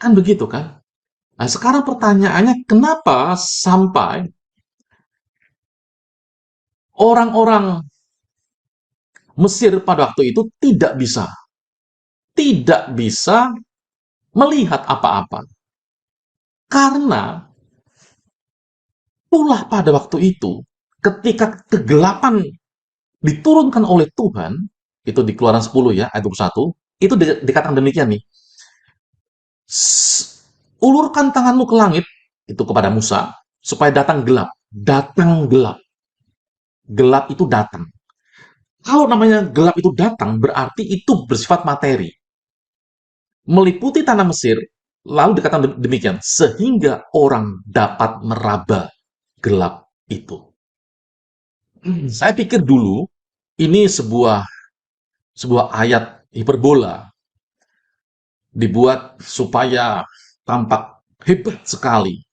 Kan begitu kan? Nah, sekarang pertanyaannya, kenapa sampai orang-orang Mesir pada waktu itu tidak bisa melihat apa-apa? Karena tulah pada waktu itu, ketika kegelapan diturunkan oleh Tuhan, itu di Keluaran 10 ya, ayat 21, itu dikatakan demikian nih, ulurkan tanganmu ke langit, itu kepada Musa, supaya datang gelap. Datang gelap. Gelap itu datang. Kalau namanya gelap itu datang, berarti itu bersifat materi. Meliputi tanah Mesir, lalu dikatakan demikian, sehingga orang dapat meraba gelap itu. Saya pikir dulu, ini sebuah ayat hiperbola, dibuat supaya tampak hebat sekali.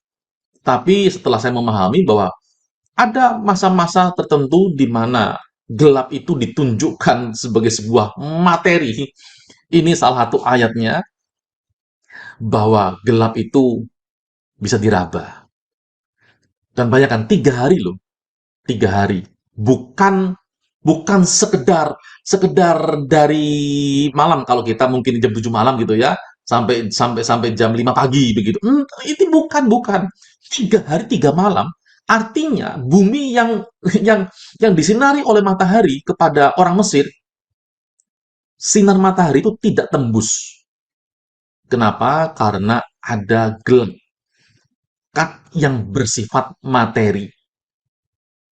Tapi setelah saya memahami bahwa ada masa-masa tertentu di mana gelap itu ditunjukkan sebagai sebuah materi. Ini salah satu ayatnya, bahwa gelap itu bisa diraba. Dan bayangkan, 3 hari loh. 3 hari. Bukan sekedar dari malam, kalau kita mungkin jam 7 malam gitu ya, sampai jam 5 pagi begitu. Itu bukan 3 hari 3 malam. Artinya bumi yang disinari oleh matahari kepada orang Mesir, sinar matahari itu tidak tembus. Kenapa? Karena ada gelap yang bersifat materi.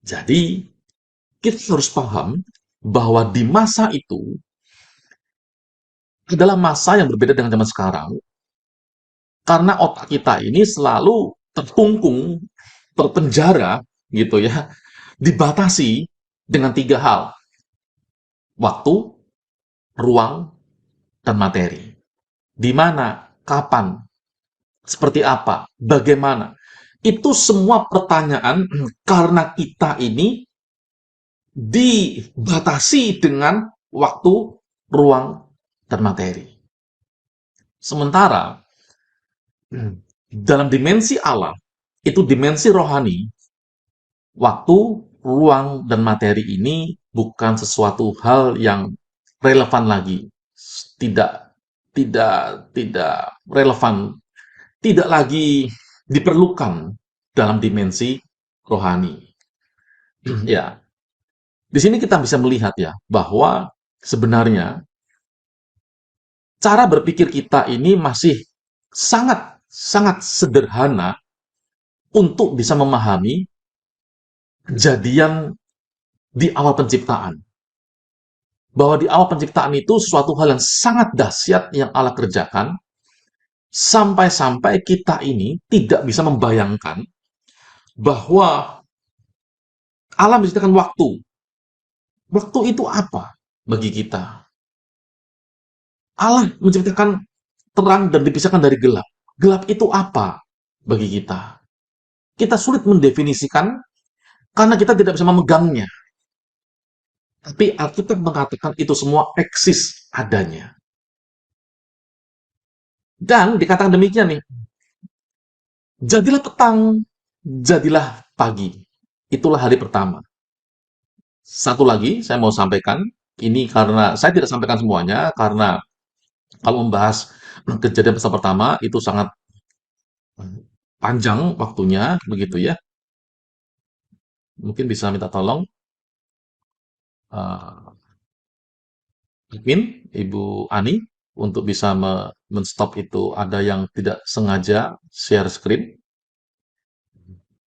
Jadi kita harus paham bahwa di masa itu adalah masa yang berbeda dengan zaman sekarang, karena otak kita ini selalu terkungkung, terpenjara gitu ya, dibatasi dengan 3 hal: waktu, ruang, dan materi. Di mana, kapan, seperti apa, bagaimana. Itu semua pertanyaan karena kita ini dibatasi dengan waktu, ruang, dan materi. Sementara dalam dimensi Allah, itu dimensi rohani, waktu, ruang, dan materi ini bukan sesuatu hal yang relevan lagi. Tidak relevan, tidak lagi diperlukan dalam dimensi rohani. Ya, di sini kita bisa melihat ya, bahwa sebenarnya cara berpikir kita ini masih sangat sederhana untuk bisa memahami kejadian di awal penciptaan. Bahwa di awal penciptaan itu sesuatu hal yang sangat dahsyat yang Allah kerjakan, sampai-sampai kita ini tidak bisa membayangkan bahwa Allah menciptakan waktu. Waktu itu apa bagi kita? Allah menciptakan terang dan dipisahkan dari gelap. Gelap itu apa bagi kita? Kita sulit mendefinisikan karena kita tidak bisa memegangnya. Tapi Alkitab mengatakan itu semua eksis adanya. Dan dikatakan demikian nih, jadilah petang, jadilah pagi. Itulah hari pertama. Satu lagi saya mau sampaikan, ini karena saya tidak sampaikan semuanya, karena kalau membahas kejadian pasal pertama itu sangat panjang waktunya, begitu ya. Mungkin bisa minta tolong uh, admin, Ibu Ani, untuk bisa menstop itu. Ada yang tidak sengaja share screen,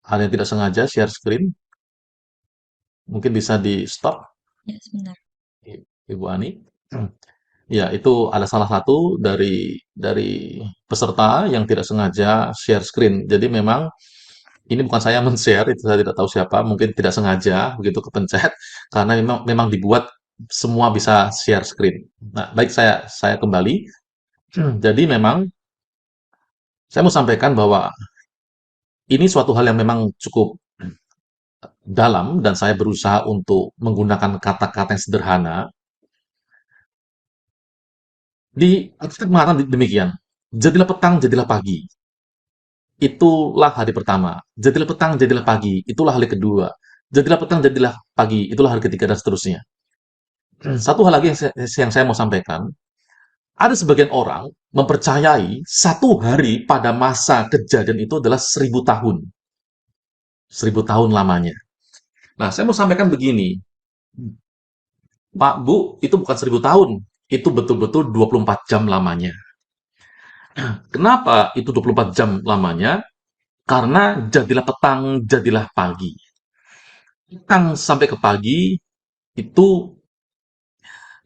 ada yang tidak sengaja share screen, mungkin bisa di stop, Ya, sebentar. Ibu Ani. Ya, itu ada salah satu dari peserta yang tidak sengaja share screen. Jadi memang ini bukan saya men-share, itu saya tidak tahu siapa, mungkin tidak sengaja begitu kepencet karena memang dibuat semua bisa share screen. Nah, baik, saya kembali. Jadi memang saya mau sampaikan bahwa ini suatu hal yang memang cukup dalam dan saya berusaha untuk menggunakan kata-kata yang sederhana. Di Alkitab mengatakan demikian, jadilah petang, jadilah pagi. Itulah hari pertama. Jadilah petang, jadilah pagi. Itulah hari kedua. Jadilah petang, jadilah pagi. Itulah hari ketiga, dan seterusnya. Satu hal lagi yang saya mau sampaikan, ada sebagian orang mempercayai satu hari pada masa kejadian itu adalah 1.000 tahun. 1.000 tahun lamanya. Nah, saya mau sampaikan begini, Pak, Bu, itu bukan 1.000 tahun. Itu betul-betul 24 jam lamanya. Kenapa itu 24 jam lamanya? Karena jadilah petang, jadilah pagi. Petang sampai ke pagi itu,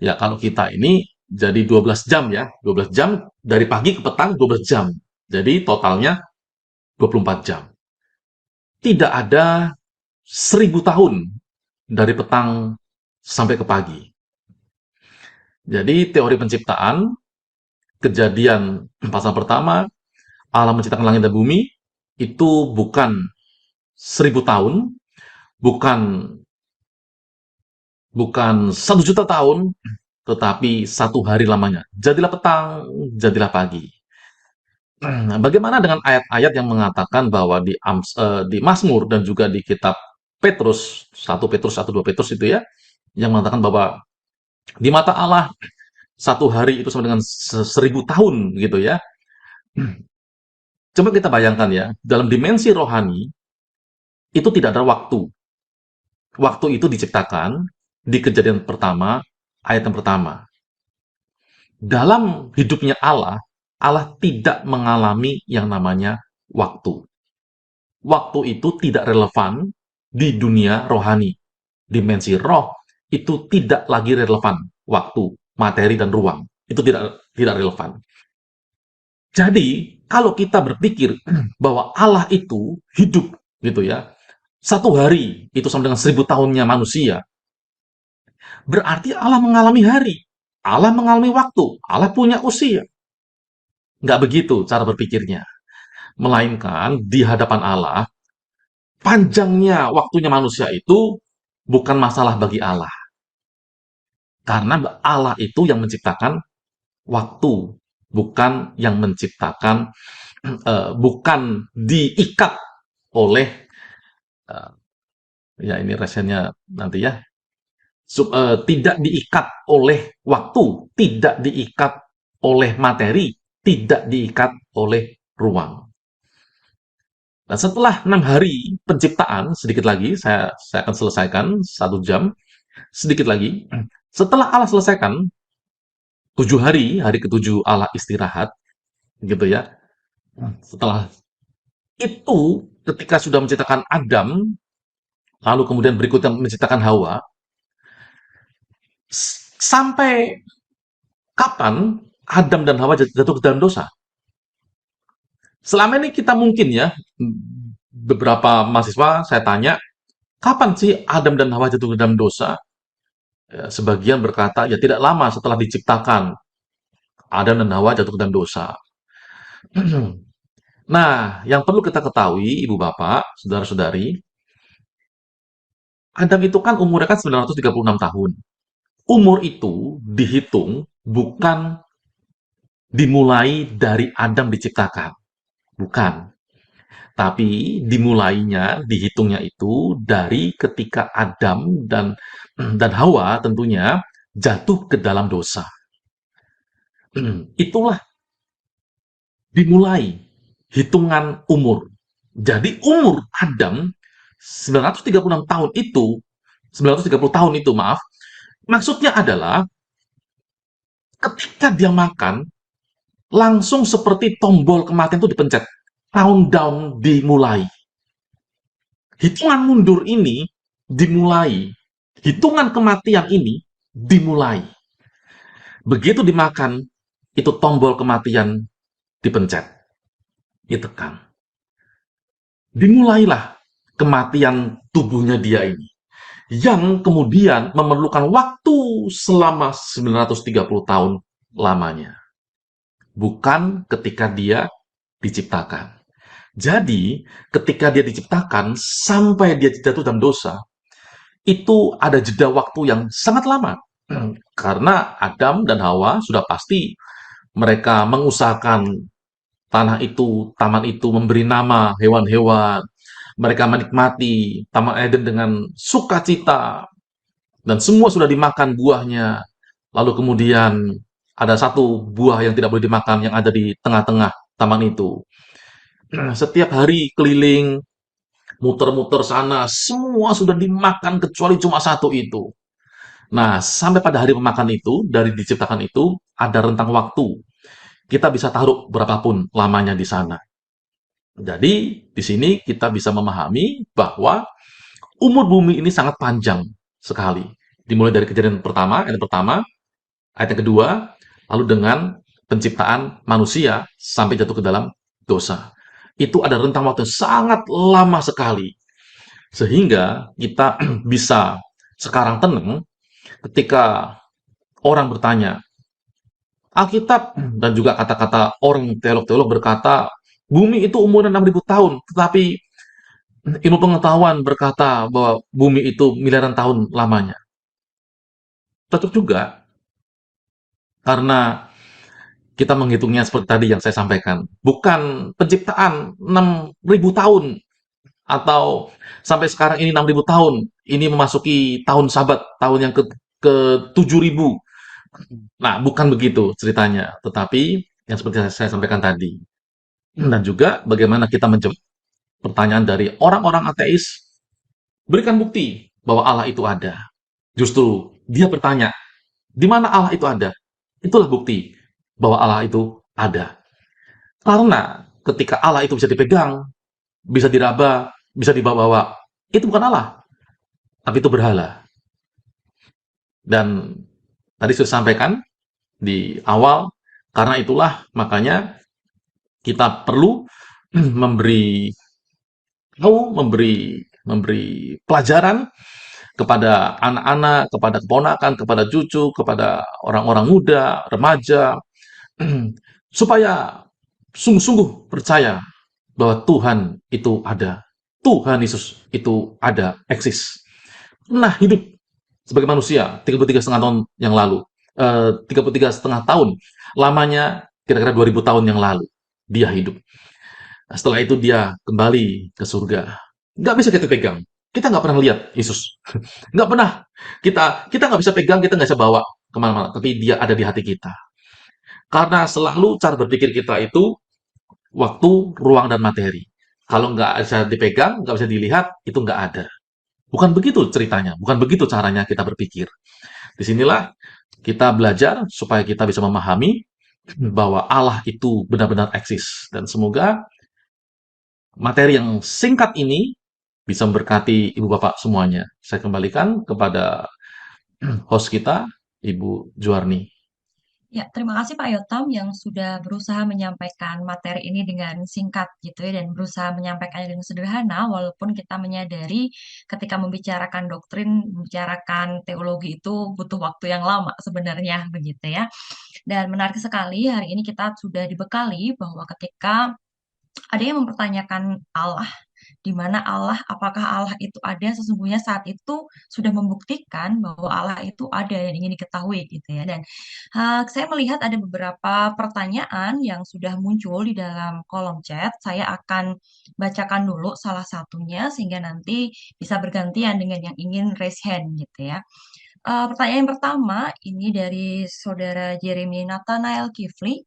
ya kalau kita ini jadi 12 jam ya. 12 jam dari pagi ke petang, 12 jam. Jadi totalnya 24 jam. Tidak ada 1.000 tahun dari petang sampai ke pagi. Jadi teori penciptaan, kejadian pasal pertama, Allah menciptakan langit dan bumi, itu bukan 1.000 tahun, bukan bukan 1 juta tahun, tetapi satu hari lamanya. Jadilah petang, jadilah pagi. Nah, bagaimana dengan ayat-ayat yang mengatakan bahwa di Mazmur dan juga di kitab Petrus, 1 Petrus, 1, 2 Petrus itu ya, yang mengatakan bahwa di mata Allah satu hari itu sama dengan 1.000 tahun gitu ya. Coba kita bayangkan ya, dalam dimensi rohani itu tidak ada waktu. Waktu itu diciptakan di kejadian pertama, ayat yang pertama. Dalam hidupnya Allah, Allah tidak mengalami yang namanya waktu. Waktu itu tidak relevan di dunia rohani. Dimensi roh itu tidak lagi relevan. Waktu, materi, dan ruang. Itu tidak relevan. Jadi, kalau kita berpikir bahwa Allah itu hidup, gitu ya, satu hari itu sama dengan 1.000 tahunnya manusia, berarti Allah mengalami hari. Allah mengalami waktu. Allah punya usia. Nggak begitu cara berpikirnya. Melainkan di hadapan Allah, panjangnya waktunya manusia itu bukan masalah bagi Allah. Karena Allah itu yang menciptakan waktu, bukan yang menciptakan, bukan diikat oleh, eh, ya ini resennya nanti ya, tidak diikat oleh waktu, tidak diikat oleh materi, tidak diikat oleh ruang. Nah, setelah 6 hari penciptaan, sedikit lagi, saya akan selesaikan 1 jam, sedikit lagi. Setelah Allah selesaikan 7 hari, hari ke-7 Allah istirahat, gitu ya. Setelah itu, ketika sudah menciptakan Adam, lalu kemudian berikutnya menciptakan Hawa, sampai kapan Adam dan Hawa jatuh ke dalam dosa? Selama ini kita mungkin ya, beberapa mahasiswa saya tanya, kapan sih Adam dan Hawa jatuh ke dalam dosa? Ya, sebagian berkata, ya tidak lama setelah diciptakan, Adam dan Hawa jatuh ke dalam dosa. Nah, yang perlu kita ketahui, Ibu Bapak, Saudara-saudari, Adam itu kan umurnya kan 936 tahun. Umur itu dihitung bukan dimulai dari Adam diciptakan. Bukan. Tapi dimulainya, dihitungnya itu dari ketika Adam dan Hawa tentunya jatuh ke dalam dosa. Itulah dimulai hitungan umur. Jadi umur Adam 936 tahun itu, 930 tahun itu, maaf, maksudnya adalah ketika dia makan, langsung seperti tombol kematian itu dipencet. Countdown dimulai. Hitungan mundur ini dimulai. Hitungan kematian ini dimulai. Begitu dimakan, itu tombol kematian dipencet, ditekan. Dimulailah kematian tubuhnya dia ini, yang kemudian memerlukan waktu selama 930 tahun lamanya. Bukan ketika dia diciptakan. Jadi, ketika dia diciptakan sampai dia jatuh dalam dosa, itu ada jeda waktu yang sangat lama. Karena Adam dan Hawa sudah pasti mereka mengusahakan tanah itu, taman itu, memberi nama hewan-hewan. Mereka menikmati Taman Eden dengan sukacita, dan semua sudah dimakan buahnya. Lalu kemudian ada satu buah yang tidak boleh dimakan yang ada di tengah-tengah taman itu. Setiap hari keliling, muter-muter sana, semua sudah dimakan kecuali cuma satu itu. Nah, sampai pada hari pemakan itu, dari diciptakan itu, ada rentang waktu. Kita bisa taruh berapapun lamanya di sana. Jadi, di sini kita bisa memahami bahwa umur bumi ini sangat panjang sekali. Dimulai dari kejadian pertama, ayat yang kedua, lalu dengan penciptaan manusia sampai jatuh ke dalam dosa. Itu ada rentang waktu yang sangat lama sekali. Sehingga kita bisa sekarang tenang ketika orang bertanya, Alkitab dan juga kata-kata orang teolog-teolog berkata, bumi itu umurnya 6.000 tahun, tetapi ilmu pengetahuan berkata bahwa bumi itu miliaran tahun lamanya. Cocok juga, karena kita menghitungnya seperti tadi yang saya sampaikan. Bukan penciptaan 6.000 tahun, atau sampai sekarang ini 6.000 tahun, ini memasuki tahun Sabat, tahun yang ke 7.000. Nah, bukan begitu ceritanya, tetapi yang seperti saya sampaikan tadi. Dan juga bagaimana kita menjawab pertanyaan dari orang-orang ateis, berikan bukti bahwa Allah itu ada. Justru dia bertanya, di mana Allah itu ada? Itulah bukti bahwa Allah itu ada. Karena ketika Allah itu bisa dipegang, bisa diraba, bisa dibawa-bawa, itu bukan Allah, tapi itu berhala. Dan tadi sudah sampaikan di awal, karena itulah makanya kita perlu memberi memberi pelajaran kepada anak-anak, kepada keponakan, kepada cucu, kepada orang-orang muda, remaja, supaya sungguh-sungguh percaya bahwa Tuhan itu ada. Tuhan Yesus itu ada, eksis. Pernah hidup sebagai manusia 33,5 tahun yang lalu. 33,5 tahun lamanya, kira-kira 2000 tahun yang lalu dia hidup. Setelah itu dia kembali ke surga. Nggak bisa kita pegang. Kita nggak pernah lihat Yesus. Nggak pernah. Kita nggak bisa pegang, kita nggak bisa bawa kemana-mana. Tapi dia ada di hati kita. Karena selalu cara berpikir kita itu waktu, ruang, dan materi. Kalau nggak bisa dipegang, nggak bisa dilihat, itu nggak ada. Bukan begitu ceritanya. Bukan begitu caranya kita berpikir. Disinilah kita belajar supaya kita bisa memahami bahwa Allah itu benar-benar eksis. Dan semoga materi yang singkat ini bisa memberkati Ibu Bapak semuanya. Saya kembalikan kepada host kita, Ibu Juarni. Ya, terima kasih Pak Yotam yang sudah berusaha menyampaikan materi ini dengan singkat gitu ya, dan berusaha menyampaikannya dengan sederhana walaupun kita menyadari ketika membicarakan doktrin, membicarakan teologi itu butuh waktu yang lama sebenarnya begitu ya. Dan menarik sekali hari ini kita sudah dibekali bahwa ketika ada yang mempertanyakan Allah, di mana Allah, apakah Allah itu ada, sesungguhnya saat itu sudah membuktikan bahwa Allah itu ada yang ingin diketahui gitu ya. Dan saya melihat ada beberapa pertanyaan yang sudah muncul di dalam kolom chat. Saya akan bacakan dulu salah satunya sehingga nanti bisa bergantian dengan yang ingin raise hand gitu ya. Pertanyaan yang pertama ini dari saudara Jeremy Nathanael Kifli.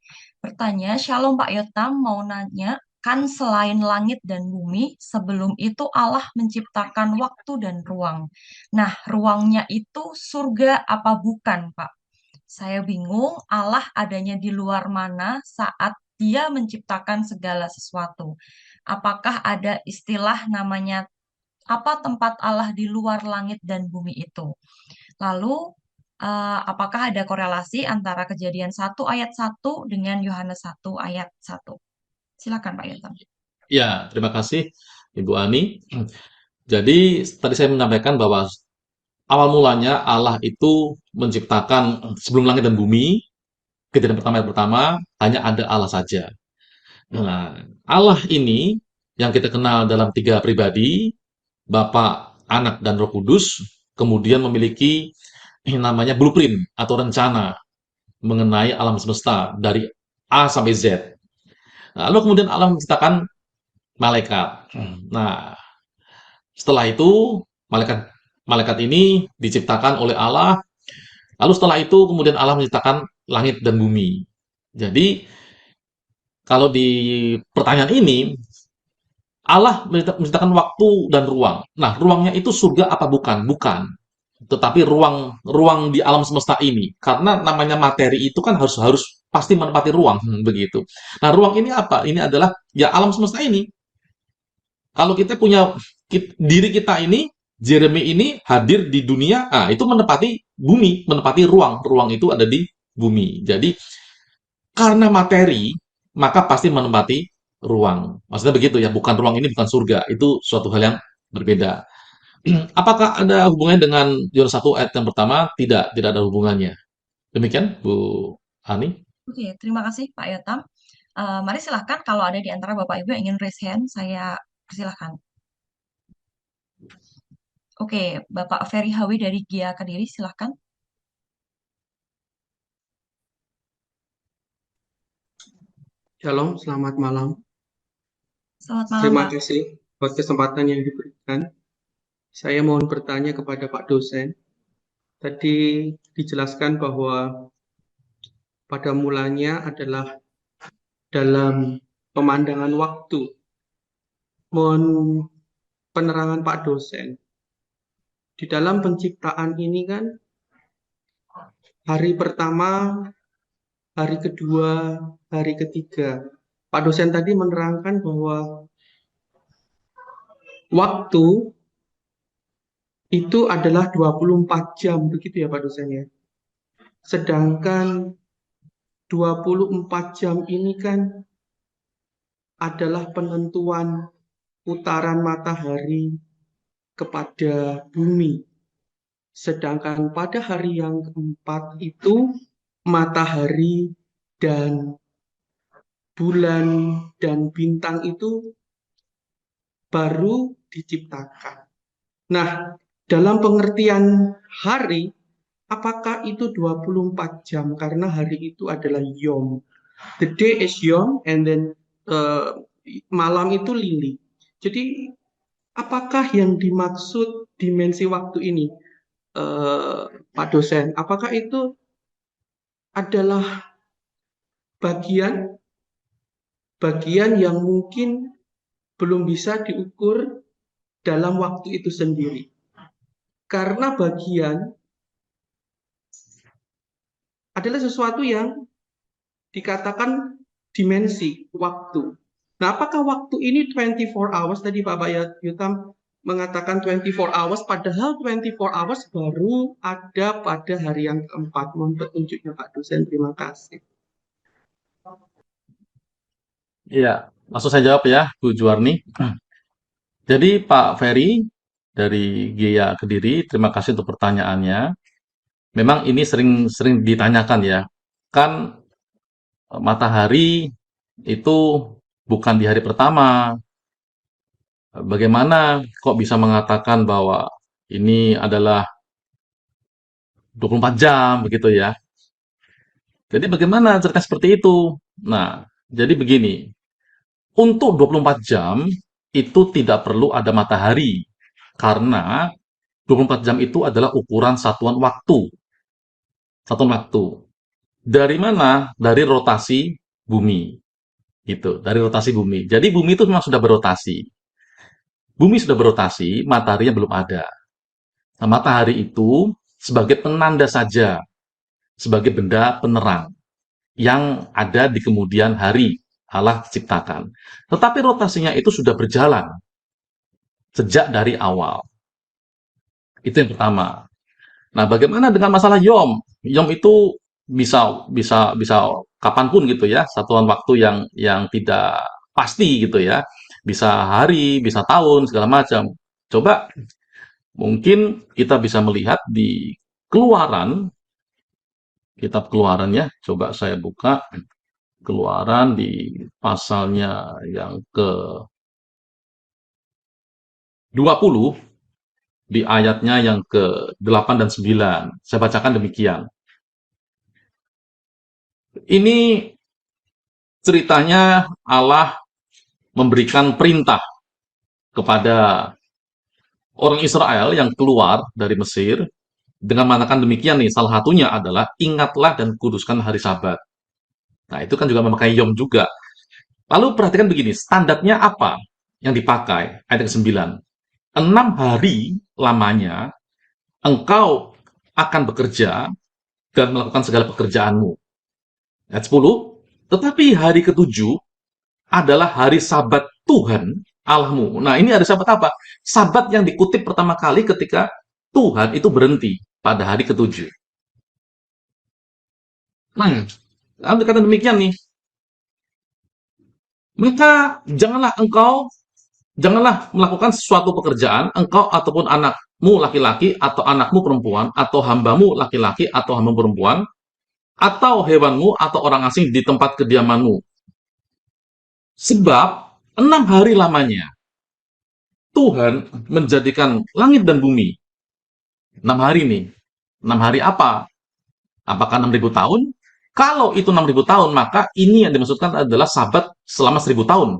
bertanya, Shalom Pak Yotam, mau nanya, kan selain langit dan bumi, sebelum itu Allah menciptakan waktu dan ruang. Nah, ruangnya itu surga apa bukan, Pak? Saya bingung, Allah adanya di luar mana saat Dia menciptakan segala sesuatu. Apakah ada istilah namanya apa tempat Allah di luar langit dan bumi itu? Lalu, apakah ada korelasi antara Kejadian 1 ayat 1 dengan Yohanes 1 ayat 1? Silakan Pak Yotam. Ya, terima kasih Ibu Ani. Jadi tadi saya menyampaikan bahwa awal mulanya Allah itu menciptakan sebelum langit dan bumi, kejadian pertama yang pertama hanya ada Allah saja. Nah, Allah ini yang kita kenal dalam tiga pribadi, Bapa, Anak, dan Roh Kudus, kemudian memiliki yang namanya blueprint atau rencana mengenai alam semesta dari A sampai Z. Lalu kemudian Allah menciptakan malaikat. Nah, setelah itu malaikat malaikat ini diciptakan oleh Allah. Lalu setelah itu kemudian Allah menciptakan langit dan bumi. Jadi kalau di pertanyaan ini Allah menciptakan waktu dan ruang. Nah, ruangnya itu surga apa bukan? Bukan. Tetapi ruang di alam semesta ini. Karena namanya materi itu kan harus harus pasti menempati ruang, begitu. Nah, ruang ini apa? Ini adalah ya alam semesta ini. Kalau kita punya diri kita ini, Jeremy ini hadir di dunia, itu menempati bumi, menempati ruang. Ruang itu ada di bumi. Jadi, karena materi, maka pasti menempati ruang. Maksudnya begitu ya, bukan ruang ini bukan surga. Itu suatu hal yang berbeda. Apakah ada hubungannya dengan Yohanes 1 ayat yang pertama? Tidak, tidak ada hubungannya. Demikian, Bu Ani. Oke, terima kasih Pak Yotam. Mari silahkan kalau ada di antara Bapak Ibu yang ingin raise hand, saya persilahkan. Oke, Bapak Ferry Hawi dari GIA Kediri, silahkan. Shalom, selamat malam. Selamat malam, Terima Pak. kasih buat kesempatan yang diberikan. Saya mohon bertanya kepada Pak dosen. Tadi dijelaskan bahwa pada mulanya adalah dalam pemandangan waktu. Mohon penerangan Pak dosen. Di dalam penciptaan ini kan hari pertama, hari kedua, hari ketiga. Pak dosen tadi menerangkan bahwa waktu itu adalah 24 jam, begitu ya Pak dosen ya. Sedangkan 24 jam ini kan adalah penentuan putaran matahari kepada bumi. Sedangkan pada hari yang keempat itu matahari dan bulan dan bintang itu baru diciptakan. Nah, dalam pengertian hari, apakah itu 24 jam? Karena hari itu adalah Yom. The day is Yom, and then malam itu Lili. Jadi, apakah yang dimaksud dimensi waktu ini, Pak dosen? Apakah itu adalah bagian yang mungkin belum bisa diukur dalam waktu itu sendiri? Karena bagian adalah sesuatu yang dikatakan dimensi waktu. Nah, apakah waktu ini 24 hours? Tadi Pak Yotam mengatakan 24 hours, padahal 24 hours baru ada pada hari yang keempat. Mohon petunjuknya Pak dosen, terima kasih. Iya, langsung saya jawab ya, Bu Juwarni. Jadi Pak Ferry dari GIA Kediri, terima kasih untuk pertanyaannya. Memang ini sering ditanyakan ya. Kan matahari itu bukan di hari pertama. Bagaimana kok bisa mengatakan bahwa ini adalah 24 jam begitu ya? Jadi bagaimana cerita seperti itu? Nah, jadi begini. Untuk 24 jam itu tidak perlu ada matahari. Karena 24 jam itu adalah ukuran satuan waktu. Satuan waktu. Dari mana? Dari rotasi bumi. Itu, dari rotasi bumi. Jadi bumi itu memang sudah berotasi. Bumi sudah berotasi, mataharinya belum ada. Nah, matahari itu sebagai penanda saja, sebagai benda penerang yang ada di kemudian hari Allah ciptakan. Tetapi rotasinya itu sudah berjalan sejak dari awal. Itu yang pertama. Nah, bagaimana dengan masalah yom? Yom itu bisa kapanpun gitu ya, satuan waktu yang tidak pasti gitu ya. Bisa hari, bisa tahun, segala macam. Coba mungkin kita bisa melihat di Keluaran, kitab Keluaran ya. Coba saya buka Keluaran di pasalnya yang ke-20, di ayatnya yang ke-8 dan 9. Saya bacakan demikian. Ini ceritanya Allah memberikan perintah kepada orang Israel yang keluar dari Mesir dengan mengatakan demikian nih, salah satunya adalah ingatlah dan kuduskan hari Sabat. Nah, itu kan juga memakai yom juga. Lalu perhatikan begini, standarnya apa yang dipakai? Ayat ke-9. 6 hari lamanya engkau akan bekerja dan melakukan segala pekerjaanmu. Ayat 10. Tetapi hari ke-7 adalah hari Sabat Tuhan Allahmu. Nah, ini hari Sabat apa? Sabat yang dikutip pertama kali ketika Tuhan itu berhenti pada hari ke-7. Nah, kalau dikatakan demikian nih, maka janganlah melakukan suatu pekerjaan, engkau ataupun anakmu laki-laki atau anakmu perempuan atau hambamu laki-laki atau hambamu perempuan atau hewanmu atau orang asing di tempat kediamanmu. Sebab 6 hari lamanya Tuhan menjadikan langit dan bumi. 6 hari nih. 6 hari apa? Apakah 6.000 tahun? Kalau itu 6.000 tahun, maka ini yang dimaksudkan adalah Sabat selama 1.000 tahun.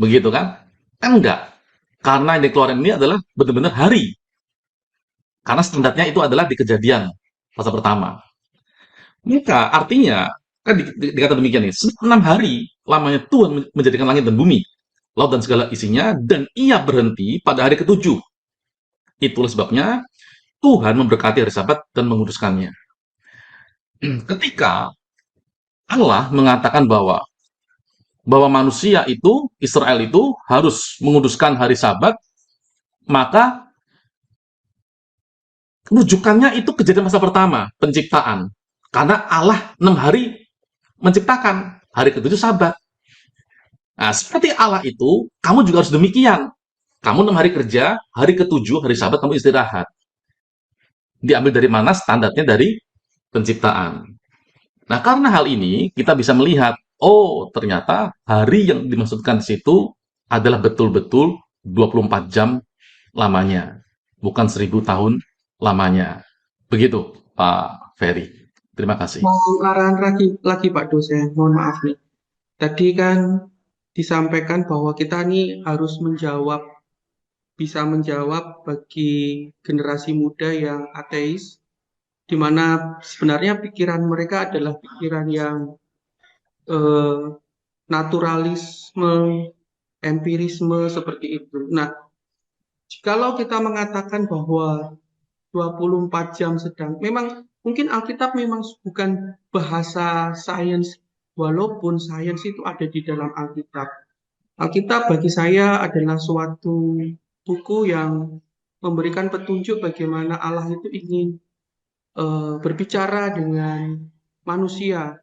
Begitu kan? Kan enggak. Karena yang dikeluarkan ini adalah benar-benar hari. Karena standarnya itu adalah di Kejadian pasal pertama. Maka artinya, kan dikata demikian nih, 6 hari lamanya Tuhan menjadikan langit dan bumi, laut dan segala isinya, dan ia berhenti pada hari ke-7. Itulah sebabnya Tuhan memberkati hari Sabat dan menguduskannya. Ketika Allah mengatakan bahwa manusia itu, Israel itu harus menguduskan hari Sabat, maka rujukannya itu Kejadian pasal pertama, penciptaan. Karena Allah 6 hari menciptakan, hari ke-7 Sabat. Nah, seperti Allah itu, kamu juga harus demikian. Kamu 6 hari kerja, hari ke-7, hari Sabat kamu istirahat. Diambil dari mana? Standarnya dari penciptaan. Nah, karena hal ini, kita bisa melihat, oh, ternyata hari yang dimaksudkan di situ adalah betul-betul 24 jam lamanya, bukan 1.000 tahun lamanya. Begitu, Pak Ferry. Terima kasih. Mau arahan lagi Pak dosen, mohon maaf nih. Tadi kan disampaikan bahwa kita nih harus bisa menjawab bagi generasi muda yang ateis, di mana sebenarnya pikiran mereka adalah pikiran yang naturalisme, empirisme seperti itu. Nah, kalau kita mengatakan bahwa 24 jam sedang, memang mungkin Alkitab memang bukan bahasa sains, walaupun sains itu ada di dalam Alkitab. Alkitab bagi saya adalah suatu buku yang memberikan petunjuk bagaimana Allah itu ingin berbicara dengan manusia,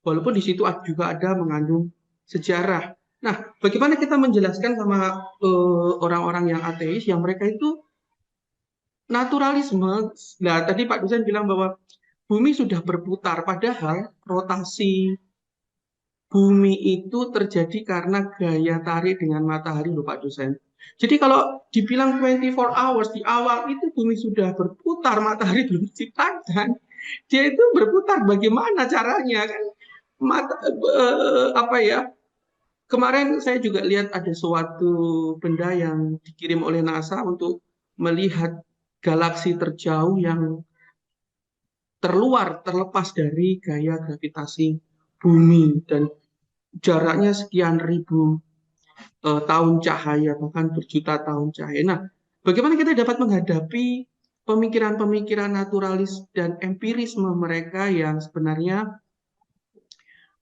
walaupun di situ juga ada mengandung sejarah. Nah, bagaimana kita menjelaskan sama orang-orang yang ateis, yang mereka itu naturalisme. Nah, tadi Pak dosen bilang bahwa bumi sudah berputar, padahal rotasi bumi itu terjadi karena gaya tarik dengan matahari loh Pak dosen. Jadi kalau dibilang 24 hours di awal itu bumi sudah berputar, matahari belum diciptakan. Dia itu berputar bagaimana caranya kan? Kemarin saya juga lihat ada suatu benda yang dikirim oleh NASA untuk melihat galaksi terjauh yang terlepas dari gaya gravitasi bumi dan jaraknya sekian ribu tahun cahaya, bahkan berjuta tahun cahaya. Nah, bagaimana kita dapat menghadapi pemikiran-pemikiran naturalis dan empirisme mereka yang sebenarnya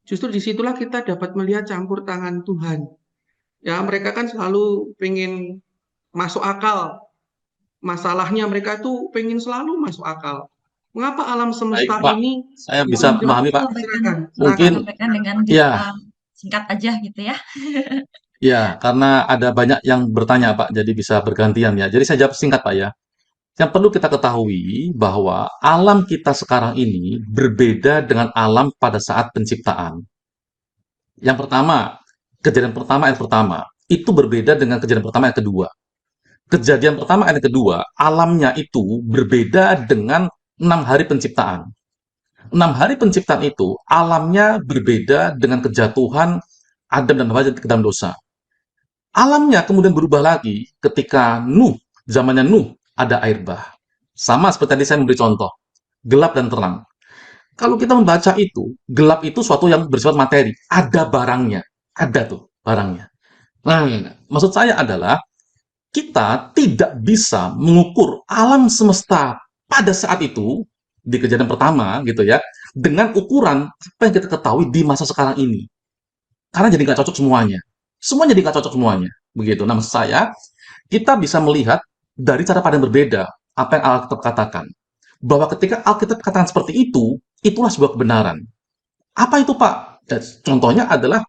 justru disitulah kita dapat melihat campur tangan Tuhan. Ya, mereka kan selalu pengen masuk akal. Masalahnya mereka tuh pengen selalu masuk akal. Mengapa alam Baik, semesta Pak. ini Saya itu bisa memahami, Pak. Sampaikan, Mungkin, sampaikan dengan ya, singkat aja gitu ya. ya, karena ada banyak yang bertanya, Pak. Jadi bisa bergantian ya. Jadi saya jawab singkat, Pak ya. Yang perlu kita ketahui bahwa alam kita sekarang ini berbeda dengan alam pada saat penciptaan. Yang pertama, kejadian pertama yang pertama, itu berbeda dengan kejadian pertama yang kedua. Kejadian pertama dan kedua, alamnya itu berbeda dengan 6 hari penciptaan. 6 hari penciptaan itu, alamnya berbeda dengan kejatuhan Adam dan Hawa ke dalam dosa. Alamnya kemudian berubah lagi ketika Nuh, zamannya Nuh, ada air bah. Sama seperti tadi saya memberi contoh, gelap dan terang. Kalau kita membaca itu, gelap itu suatu yang bersifat materi, ada barangnya, ada tuh barangnya. Nah, maksud saya adalah kita tidak bisa mengukur alam semesta pada saat itu di kejadian pertama gitu ya dengan ukuran apa yang kita ketahui di masa sekarang ini karena jadi nggak cocok semuanya semuanya jadi nggak cocok semuanya begitu. Nah, maksud saya kita bisa melihat dari cara pandang berbeda apa yang Alkitab katakan bahwa ketika Alkitab katakan seperti itu itulah sebuah kebenaran. Apa itu, Pak? Dan contohnya adalah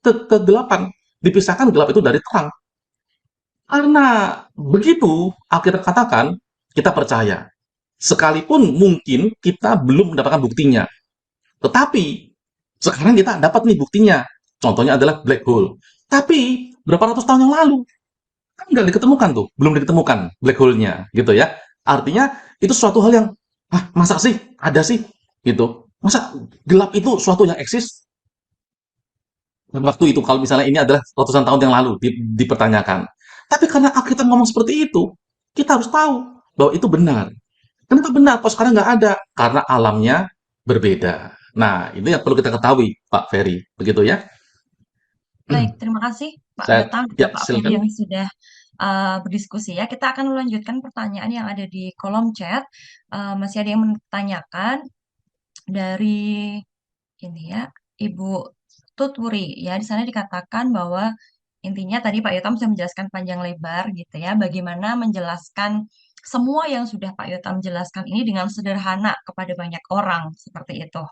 kegelapan, dipisahkan gelap itu dari terang. Karena begitu Alkitab katakan, kita percaya. Sekalipun mungkin kita belum mendapatkan buktinya. Tetapi, sekarang kita dapat nih buktinya. Contohnya adalah black hole. Tapi, berapa ratus tahun yang lalu, kan nggak diketemukan tuh. Belum diketemukan black hole-nya, gitu ya. Artinya, itu suatu hal yang, masa sih? Ada sih? Gitu. Masa gelap itu suatu yang eksis? Waktu itu, kalau misalnya ini adalah ratusan tahun yang lalu, dipertanyakan. Tapi karena Alkitab ngomong seperti itu, kita harus tahu bahwa itu benar. Kenapa benar? Kok sekarang nggak ada? Karena alamnya berbeda. Nah, itu yang perlu kita ketahui, Pak Ferry. Begitu ya? Baik, terima kasih Pak Saya, Yotam ya, dan Pak Ferry silakan. yang sudah berdiskusi ya. Kita akan melanjutkan pertanyaan yang ada di kolom chat. Masih ada yang menanyakan dari ini ya, Ibu Tutwuri ya. Di sana dikatakan bahwa intinya tadi Pak Yotam sudah menjelaskan panjang lebar gitu ya, bagaimana menjelaskan semua yang sudah Pak Yotam jelaskan ini dengan sederhana kepada banyak orang seperti itu.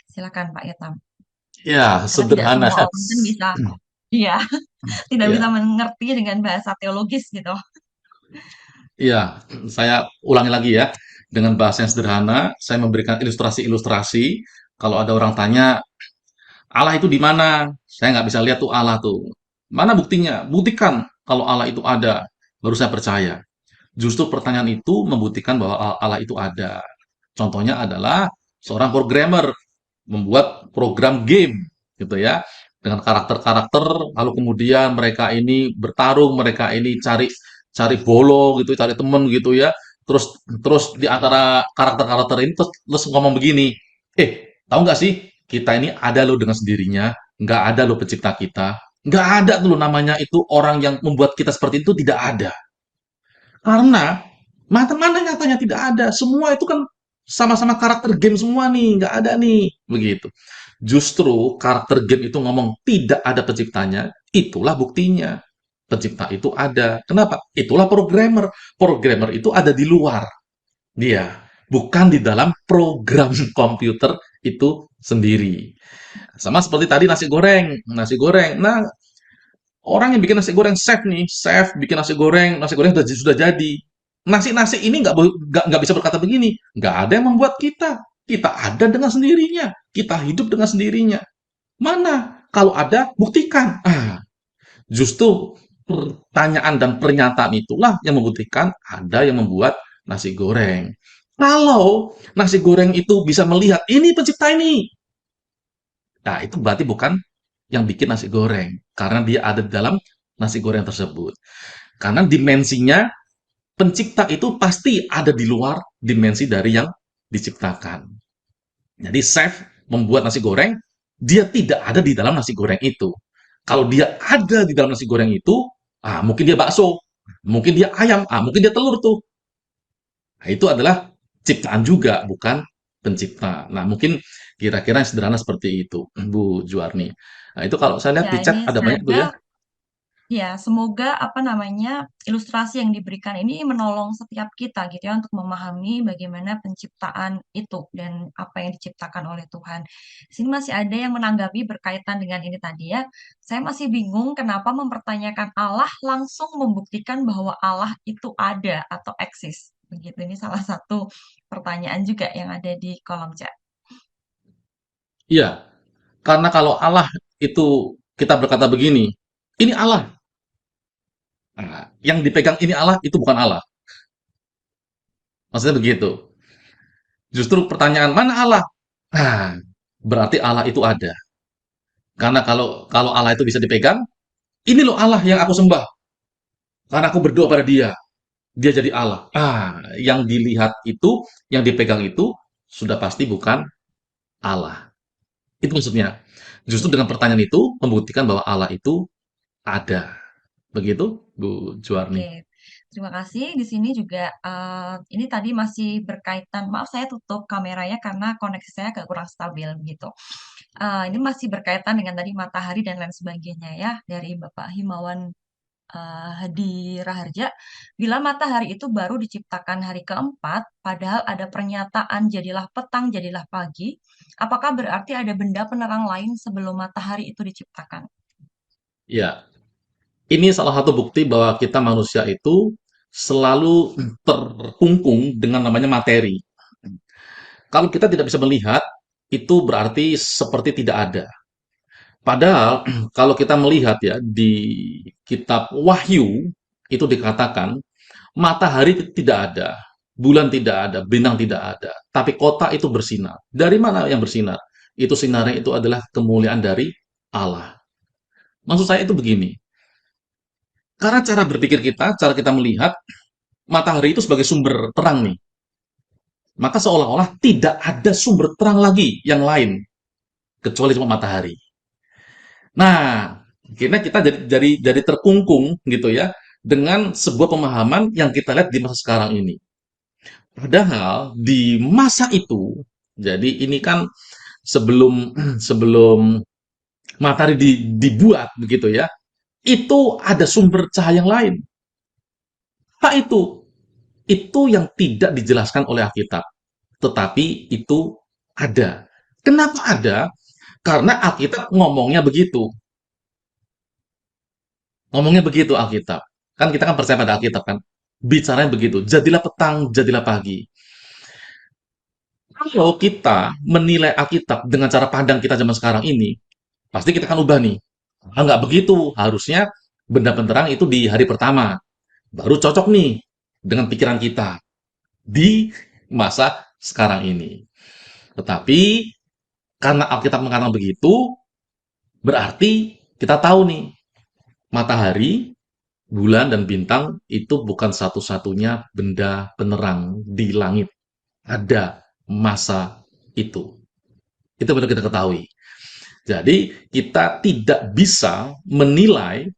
Silakan Pak Yotam. Ya, Karena tidak sederhana. semua orang kan bisa, iya, tidak bisa Ya, mengerti dengan bahasa teologis gitu. iya, saya ulangi lagi ya. Dengan bahasa yang sederhana, saya memberikan ilustrasi-ilustrasi. Kalau ada orang tanya, Allah itu di mana? Saya nggak bisa lihat tuh Allah tuh. Mana buktinya? Buktikan kalau Allah itu ada. Baru saya percaya. Justru pertanyaan itu membuktikan bahwa Allah itu ada. Contohnya adalah seorang programmer membuat program game gitu ya dengan karakter-karakter lalu kemudian mereka ini bertarung, mereka ini cari cari bolo gitu, cari temen gitu ya. Terus terus di antara karakter-karakter ini terus ngomong begini, tahu nggak sih kita ini ada loh dengan sendirinya, nggak ada loh pencipta kita, nggak ada tuh loh namanya itu orang yang membuat kita seperti itu tidak ada. Karena mana nyatanya tidak ada. Semua itu kan sama-sama karakter game semua nih, nggak ada nih. Begitu. Justru karakter game itu ngomong tidak ada penciptanya, itulah buktinya. Pencipta itu ada. Kenapa? Itulah programmer. Programmer itu ada di luar dia, bukan di dalam program komputer itu sendiri. Sama seperti tadi nasi goreng. Nasi goreng. Nah, orang yang bikin nasi goreng chef nih, chef bikin nasi goreng sudah jadi. Nasi-nasi ini nggak bisa berkata begini, nggak ada yang membuat kita. Kita ada dengan sendirinya, kita hidup dengan sendirinya. Mana? Kalau ada, buktikan. Justru pertanyaan dan pernyataan itulah yang membuktikan ada yang membuat nasi goreng. Kalau nasi goreng itu bisa melihat ini pencipta ini, nah itu berarti bukan yang bikin nasi goreng, karena dia ada di dalam nasi goreng tersebut. Karena dimensinya pencipta itu pasti ada di luar dimensi dari yang diciptakan. Jadi chef membuat nasi goreng dia tidak ada di dalam nasi goreng itu. Kalau dia ada di dalam nasi goreng itu, mungkin dia bakso, mungkin dia ayam, mungkin dia telur tuh. Nah, itu adalah ciptaan juga, bukan pencipta. Nah, mungkin kira-kira yang sederhana seperti itu, Bu Juarni. Nah, itu kalau saya lihat Ya, di chat ini ada banyak tuh ya. ya, semoga apa namanya ilustrasi yang diberikan ini menolong setiap kita gitu ya untuk memahami bagaimana penciptaan itu dan apa yang diciptakan oleh Tuhan. Di sini masih ada yang menanggapi berkaitan dengan ini tadi ya. Saya masih bingung kenapa mempertanyakan Allah langsung membuktikan bahwa Allah itu ada atau eksis. Begitu, ini salah satu pertanyaan juga yang ada di kolom chat. Iya, karena kalau Allah itu kita berkata begini, ini Allah. Nah, yang dipegang ini Allah itu bukan Allah. Maksudnya begitu. Justru pertanyaan mana Allah? Nah, berarti Allah itu ada. Karena kalau kalau Allah itu bisa dipegang, ini loh Allah yang aku sembah. Karena aku berdoa pada dia, dia jadi Allah. Yang dilihat itu, yang dipegang itu sudah pasti bukan Allah. Itu maksudnya. Justru dengan pertanyaan itu membuktikan bahwa Allah itu ada. Begitu, Bu Juarni. Oke, terima kasih. Di sini juga ini tadi masih berkaitan. Maaf, saya tutup kameranya karena koneksi saya agak kurang stabil begitu. Ini masih berkaitan dengan tadi matahari dan lain sebagainya ya dari Bapak Himawan Hadi Raharja. Bila matahari itu baru diciptakan hari keempat, padahal ada pernyataan jadilah petang, jadilah pagi. Apakah berarti ada benda penerang lain sebelum matahari itu diciptakan? Ya, ini salah satu bukti bahwa kita manusia itu selalu terkungkung dengan namanya materi. Kalau kita tidak bisa melihat, itu berarti seperti tidak ada. Padahal kalau kita melihat ya di kitab Wahyu itu dikatakan matahari tidak ada, bulan tidak ada, bintang tidak ada, tapi kota itu bersinar. Dari mana yang bersinar? Itu sinarnya itu adalah kemuliaan dari Allah. Maksud saya itu begini, karena cara berpikir kita, cara kita melihat matahari itu sebagai sumber terang nih, maka seolah-olah tidak ada sumber terang lagi yang lain kecuali cuma matahari. Nah, akhirnya kita jadi terkungkung gitu ya dengan sebuah pemahaman yang kita lihat di masa sekarang ini. Padahal di masa itu, jadi ini kan sebelum sebelum matahari dibuat begitu ya, itu ada sumber cahaya yang lain. Apa itu? Itu yang tidak dijelaskan oleh Alkitab, tetapi itu ada. Kenapa ada? Karena Alkitab ngomongnya begitu. Ngomongnya begitu Alkitab. Kan kita kan percaya pada Alkitab kan. Bicaranya begitu. Jadilah petang, jadilah pagi. Kalau kita menilai Alkitab dengan cara pandang kita zaman sekarang ini, pasti kita akan ubah nih. Nggak begitu. Harusnya benda penerang itu di hari pertama. Baru cocok nih dengan pikiran kita di masa sekarang ini. Tetapi karena Alkitab mengatakan begitu, berarti kita tahu nih, matahari, bulan, dan bintang itu bukan satu-satunya benda penerang di langit. Ada masa itu. Itu benar kita ketahui. Jadi, kita tidak bisa menilai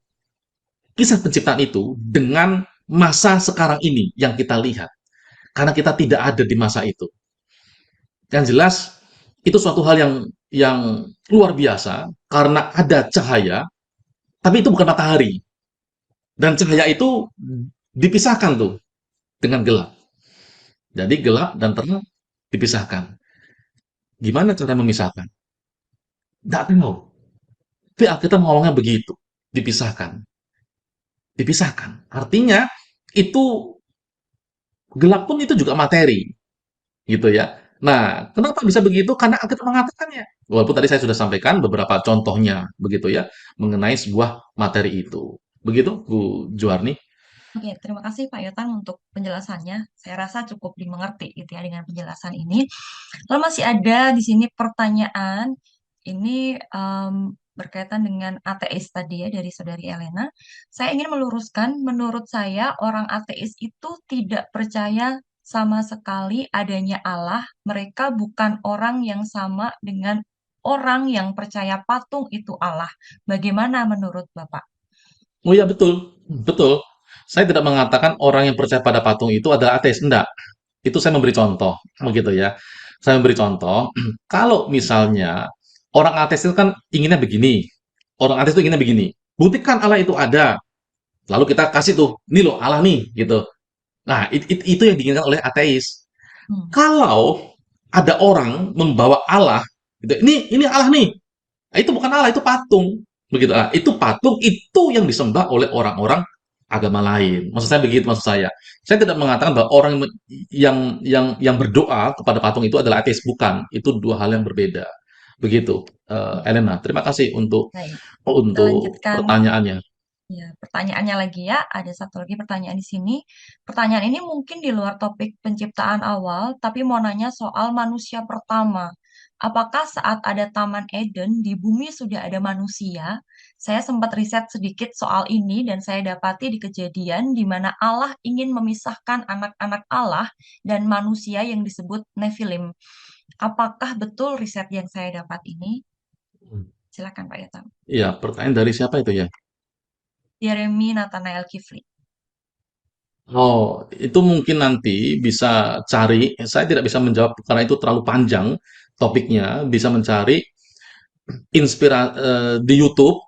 kisah penciptaan itu dengan masa sekarang ini yang kita lihat. Karena kita tidak ada di masa itu. Yang jelas, itu suatu hal yang luar biasa karena ada cahaya, tapi itu bukan matahari. Dan cahaya itu dipisahkan tuh dengan gelap. Jadi gelap dan terang dipisahkan. Gimana cara memisahkan? Nggak tahu. Tapi Alkitab ngomongnya begitu. Dipisahkan. Dipisahkan. Artinya itu gelap pun itu juga materi. Gitu ya. Nah, kenapa bisa begitu? Karena Alkitab mengatakannya. Walaupun tadi saya sudah sampaikan beberapa contohnya. Begitu ya. Mengenai sebuah materi itu. Begitu, Bu Juarni? Oke, terima kasih Pak Yotan untuk penjelasannya. Saya rasa cukup dimengerti gitu ya dengan penjelasan ini. Lalu masih ada di sini pertanyaan ini berkaitan dengan ateis tadi ya dari Saudari Elena. Saya ingin meluruskan, menurut saya orang ateis itu tidak percaya sama sekali adanya Allah. Mereka bukan orang yang sama dengan orang yang percaya patung itu Allah. Bagaimana menurut Bapak? Oh ya, betul, betul. Saya tidak mengatakan orang yang percaya pada patung itu adalah ateis, enggak. Itu saya memberi contoh, begitu ya. Saya memberi contoh, kalau misalnya orang ateis itu kan inginnya begini, orang ateis itu inginnya begini, buktikan Allah itu ada, lalu kita kasih tuh, ini loh Allah nih, gitu. Nah, itu yang diinginkan oleh ateis. Hmm. Kalau ada orang membawa Allah, gitu, ini Allah nih. Nah, itu bukan Allah, itu patung. Begitu. Nah, itu patung itu yang disembah oleh orang-orang agama lain. Maksud saya begitu, maksud saya. Saya tidak mengatakan bahwa orang yang berdoa kepada patung itu adalah ateis, bukan. Itu dua hal yang berbeda. Begitu, Elena. Terima kasih Baik, kita untuk lanjutkan. pertanyaannya. Ya, pertanyaannya lagi ya. Ada satu lagi pertanyaan di sini. Pertanyaan ini mungkin di luar topik penciptaan awal, tapi mau nanya soal manusia pertama. Apakah saat ada Taman Eden di bumi sudah ada manusia? Saya sempat riset sedikit soal ini dan saya dapati di kejadian di mana Allah ingin memisahkan anak-anak Allah dan manusia yang disebut Nephilim. Apakah betul riset yang saya dapat ini? Silakan Pak Yotam. Iya, pertanyaan dari siapa itu ya? Yeremi Nathanael Kifli. Oh, itu mungkin nanti bisa cari, saya tidak bisa menjawab karena itu terlalu panjang topiknya, bisa mencari di YouTube,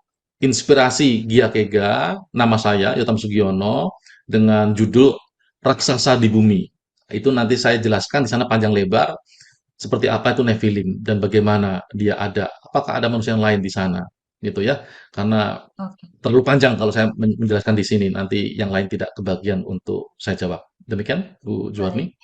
Inspirasi Gia Kega, nama saya Yotam Sugiono, dengan judul Raksasa di Bumi. Itu nanti saya jelaskan di sana panjang lebar, seperti apa itu Nephilim, dan bagaimana dia ada, apakah ada manusia yang lain di sana, gitu ya. Karena Oke. terlalu panjang kalau saya menjelaskan di sini, nanti yang lain tidak kebagian untuk saya jawab. Demikian, Bu Juwarni. Baik.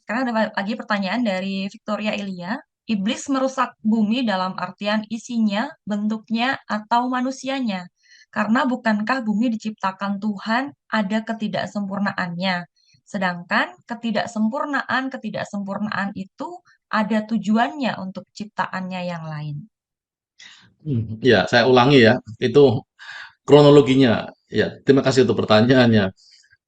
Sekarang ada lagi pertanyaan dari Victoria Elia. Iblis merusak bumi dalam artian isinya, bentuknya, atau manusianya. Karena bukankah bumi diciptakan Tuhan ada ketidaksempurnaannya. Sedangkan ketidaksempurnaan itu ada tujuannya untuk ciptaannya yang lain. Ya, saya ulangi ya, itu kronologinya. Ya, terima kasih untuk pertanyaannya.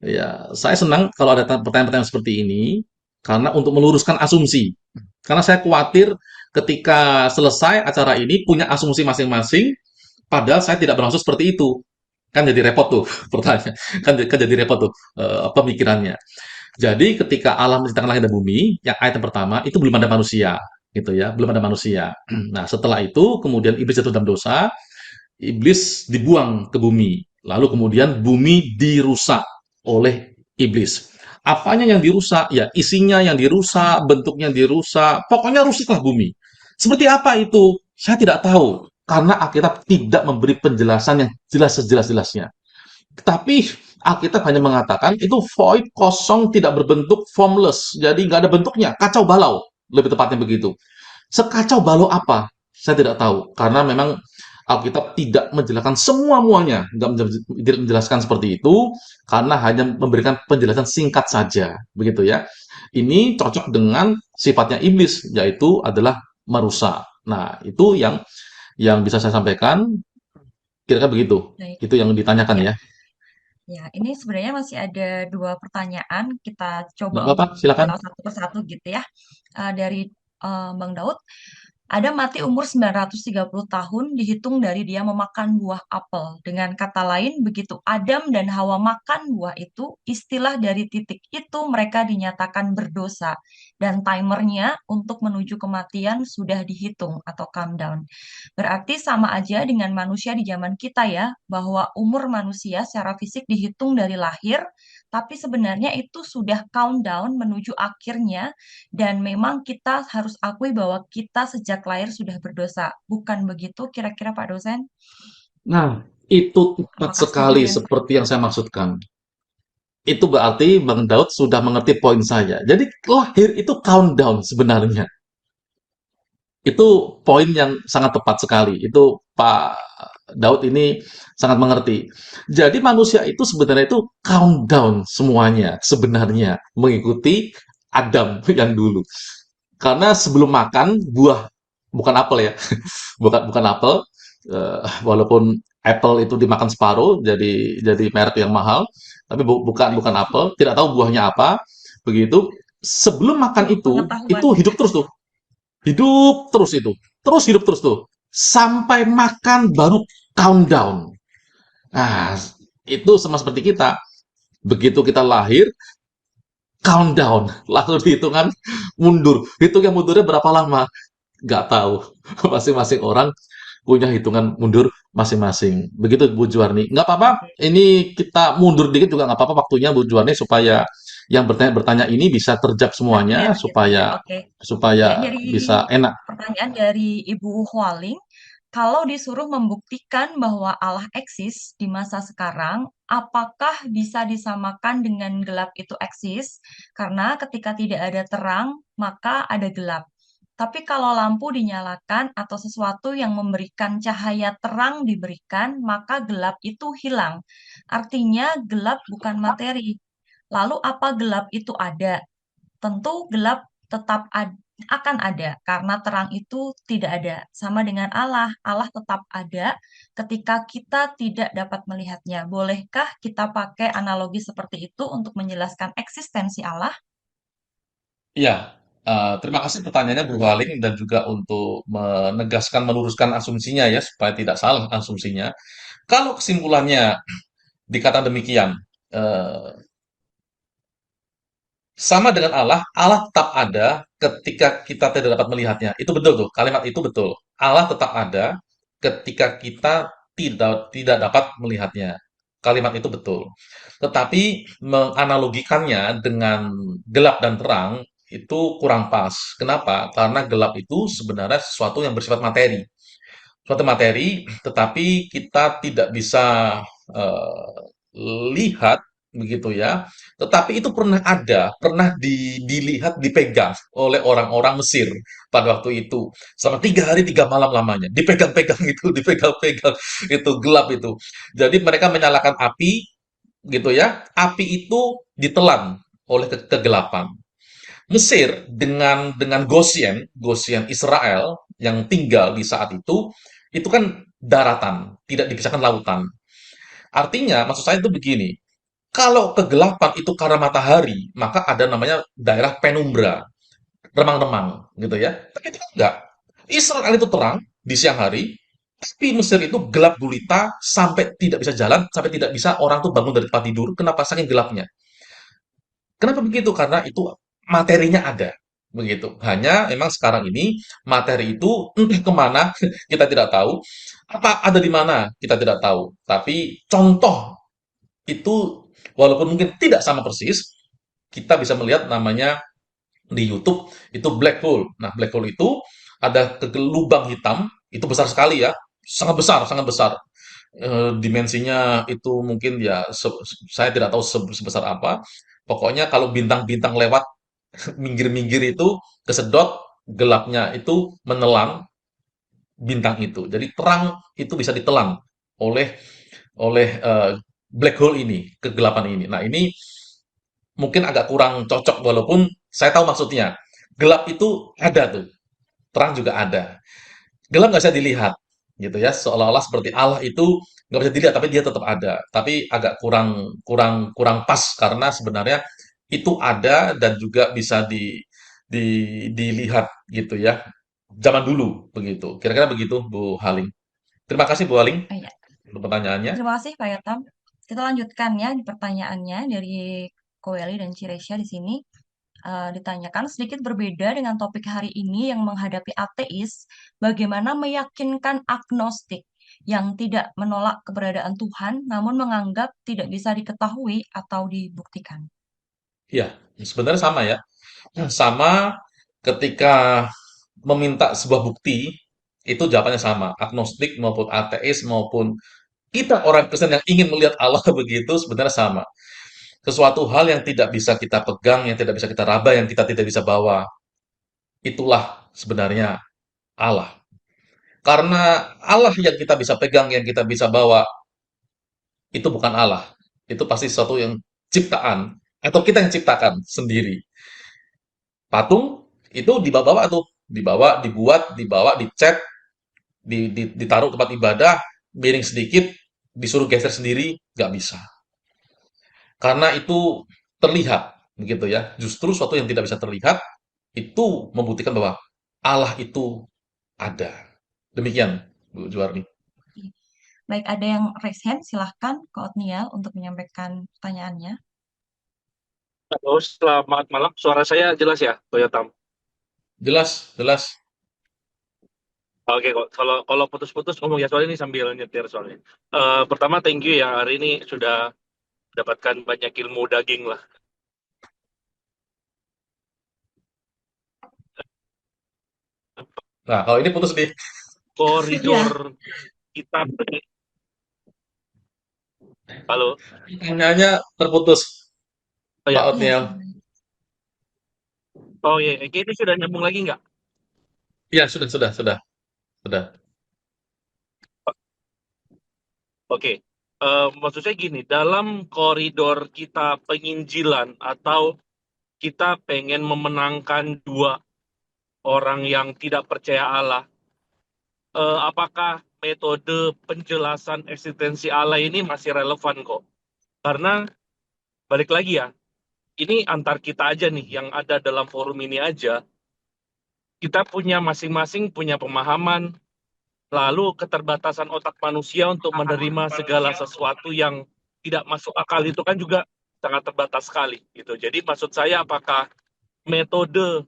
Ya, saya senang kalau ada pertanyaan-pertanyaan seperti ini karena untuk meluruskan asumsi. Karena saya khawatir ketika selesai acara ini punya asumsi masing-masing, padahal saya tidak bermaksud seperti itu. Kan jadi repot tuh pertanyaan. Kan jadi repot tuh pemikirannya. Jadi ketika alam menciptakan langit dan bumi, yang ayat yang pertama itu belum ada manusia, gitu ya, belum ada manusia. Nah, setelah itu kemudian iblis jatuh dalam dosa, iblis dibuang ke bumi. Lalu kemudian bumi dirusak oleh iblis. Apanya yang dirusak? Ya, isinya yang dirusak, bentuknya dirusak, pokoknya rusaklah bumi. Seperti apa itu? Saya tidak tahu. Karena Alkitab tidak memberi penjelasan yang jelas sejelas-jelasnya. Tapi Alkitab hanya mengatakan itu void, kosong, tidak berbentuk, formless. Jadi nggak ada bentuknya, kacau balau. Lebih tepatnya begitu. Sekacau balau apa? Saya tidak tahu. Karena memang Alkitab tidak menjelaskan semua-muanya, tidak menjelaskan seperti itu, karena hanya memberikan penjelasan singkat saja, begitu ya. Ini cocok dengan sifatnya iblis, yaitu adalah merusak. Nah, itu yang bisa saya sampaikan, kira-kira begitu. Baik. Itu yang ditanyakan ya. Ya, ini sebenarnya masih ada dua pertanyaan. Kita coba Nggak apa-apa, untuk silakan. jawab satu persatu gitu ya. Dari Bang Daud. Adam mati umur 930 tahun dihitung dari dia memakan buah apel. Dengan kata lain, begitu Adam dan Hawa makan buah itu, istilah dari titik itu mereka dinyatakan berdosa. Dan timernya untuk menuju kematian sudah dihitung atau countdown. Berarti sama aja dengan manusia di zaman kita ya, bahwa umur manusia secara fisik dihitung dari lahir, tapi sebenarnya itu sudah countdown menuju akhirnya dan memang kita harus akui bahwa kita sejak lahir sudah berdosa. Bukan begitu kira-kira Pak dosen? Nah, itu tepat Apakah sekali setuju ya? seperti yang saya maksudkan. Itu berarti Bang Daud sudah mengerti poin saya. Jadi lahir itu countdown sebenarnya. Itu poin yang sangat tepat sekali. Itu Pak Daud ini sangat mengerti. Jadi manusia itu sebenarnya itu countdown semuanya sebenarnya mengikuti Adam yang dulu. Karena sebelum makan buah, bukan apel ya, bukan apel, walaupun apple itu dimakan separuh jadi merek yang mahal, tapi bukan apel, tidak tahu buahnya apa, begitu. Sebelum makan itu Pengetahuan. hidup terus tuh. Hidup terus itu. terus hidup terus tuh. Sampai makan baru countdown. Nah, itu sama seperti kita. Begitu kita lahir, countdown. Lalu dihitungan mundur. Hitungnya mundurnya berapa lama? Nggak tahu. Masing-masing orang punya hitungan mundur masing-masing. Begitu Bu Juwarni. Nggak apa-apa, Oke. ini kita mundur dikit juga nggak apa-apa waktunya Bu Juwarni supaya yang bertanya-bertanya ini bisa terjawab Nggak semuanya clear gitu ya. supaya Oke. Ya, supaya dari bisa enak. pertanyaan dari Ibu Hualing, kalau disuruh membuktikan bahwa Allah eksis di masa sekarang, apakah bisa disamakan dengan gelap itu eksis? Karena ketika tidak ada terang, maka ada gelap. Tapi kalau lampu dinyalakan atau sesuatu yang memberikan cahaya terang diberikan, maka gelap itu hilang. Artinya gelap bukan materi. Lalu apa gelap itu ada? Tentu gelap tetap akan ada karena terang itu tidak ada. Sama dengan Allah, Allah tetap ada ketika kita tidak dapat melihatnya. Bolehkah kita pakai analogi seperti itu untuk menjelaskan eksistensi Allah? Iya, terima kasih pertanyaannya Bu Waling dan juga untuk menegaskan, meluruskan asumsinya ya supaya tidak salah asumsinya. Kalau kesimpulannya dikatakan demikian, eh, sama dengan Allah, Allah tetap ada ketika kita tidak dapat melihatnya. Itu betul tuh, kalimat itu betul. Allah tetap ada ketika kita tidak dapat melihatnya. Kalimat itu betul. Tetapi menganalogikannya dengan gelap dan terang itu kurang pas. Kenapa? Karena gelap itu sebenarnya sesuatu yang bersifat materi. Suatu materi, tetapi kita tidak bisa eh, lihat begitu ya. Tetapi itu pernah ada, pernah dilihat, dipegang oleh orang-orang Mesir pada waktu itu selama 3 hari 3 malam lamanya. Dipegang-pegang itu, dipegang-pegang itu gelap itu. Jadi mereka menyalakan api gitu ya. Api itu ditelan oleh kegelapan. Mesir dengan Gosyen Israel yang tinggal di saat itu kan daratan, tidak dipisahkan lautan. Artinya, maksud saya itu begini, kalau kegelapan itu karena matahari, maka ada namanya daerah penumbra, remang-remang, gitu ya. Tapi itu enggak. Israel itu terang di siang hari, tapi Mesir itu gelap gulita sampai tidak bisa jalan, sampai tidak bisa orang tuh bangun dari tempat tidur. Kenapa? Saking gelapnya. Kenapa begitu? Karena itu materinya ada. Begitu. Hanya memang sekarang ini materi itu entah kemana kita tidak tahu. Apa ada di mana kita tidak tahu. Tapi contoh itu walaupun mungkin tidak sama persis, kita bisa melihat namanya di YouTube itu black hole. Nah, black hole itu ada lubang hitam, itu besar sekali ya. Sangat besar, sangat besar. Dimensinya itu mungkin ya saya tidak tahu sebesar apa. Pokoknya kalau bintang-bintang lewat minggir-minggir itu kesedot gelapnya itu menelan bintang itu. Jadi terang itu bisa ditelan oleh black hole ini, kegelapan ini. Nah, ini mungkin agak kurang cocok walaupun saya tahu maksudnya. Gelap itu ada tuh, terang juga ada. Gelap nggak bisa dilihat, gitu ya. Seolah-olah seperti Allah itu nggak bisa dilihat, tapi dia tetap ada. Tapi agak kurang kurang kurang pas karena sebenarnya itu ada dan juga bisa dilihat gitu ya. Zaman dulu begitu. Kira-kira begitu Bu Haling. Terima kasih Bu Haling Oh, iya. untuk pertanyaannya. Terima kasih Pak Yotam. Kita lanjutkan ya di pertanyaannya dari Koeli dan Ciresya di sini. Ditanyakan sedikit berbeda dengan topik hari ini yang menghadapi ateis, bagaimana meyakinkan agnostik yang tidak menolak keberadaan Tuhan, namun menganggap tidak bisa diketahui atau dibuktikan. Iya, sebenarnya sama ya. Sama ketika meminta sebuah bukti, itu jawabannya sama. Agnostik maupun ateis maupun kita orang Kristen yang ingin melihat Allah begitu sebenarnya sama. Sesuatu hal yang tidak bisa kita pegang, yang tidak bisa kita raba, yang kita tidak bisa bawa, itulah sebenarnya Allah. Karena Allah yang kita bisa pegang, yang kita bisa bawa, itu bukan Allah. Itu pasti sesuatu yang ciptaan, atau kita yang ciptakan sendiri. Patung itu dibawa-bawa tuh, dibawa, dibuat, dibawa, dicat, ditaruh tempat ibadah, miring sedikit, disuruh geser sendiri, nggak bisa. Karena itu terlihat, begitu ya. Justru sesuatu yang tidak bisa terlihat, itu membuktikan bahwa Allah itu ada. Demikian, Bu Juwarni. Baik, ada yang raise hand, silahkan ke Otniel untuk menyampaikan pertanyaannya. Halo, selamat malam. Suara saya jelas ya, Toyotam? Jelas, jelas. Oke kok. Kalau putus-putus ngomong ya, soalnya ini sambil nyetir soalnya. Pertama, thank you ya, hari ini sudah dapatkan banyak ilmu daging lah. Nah, kalau ini putus nih. Iya, Koridor kita. Halo. Pertanyaannya terputus, Oh Pak ya. iya, Otniel. Oh iya. Oke, ini sudah nyambung lagi nggak? Iya, sudah. Oke. Maksud saya gini, dalam koridor kita penginjilan atau kita pengen memenangkan dua orang yang tidak percaya Allah, apakah metode penjelasan eksistensi Allah ini masih relevan kok? Karena balik lagi ya, ini antar kita aja nih yang ada dalam forum ini aja, kita punya masing-masing punya pemahaman, lalu keterbatasan otak manusia untuk menerima segala sesuatu yang tidak masuk akal itu kan juga sangat terbatas sekali gitu. Jadi maksud saya apakah metode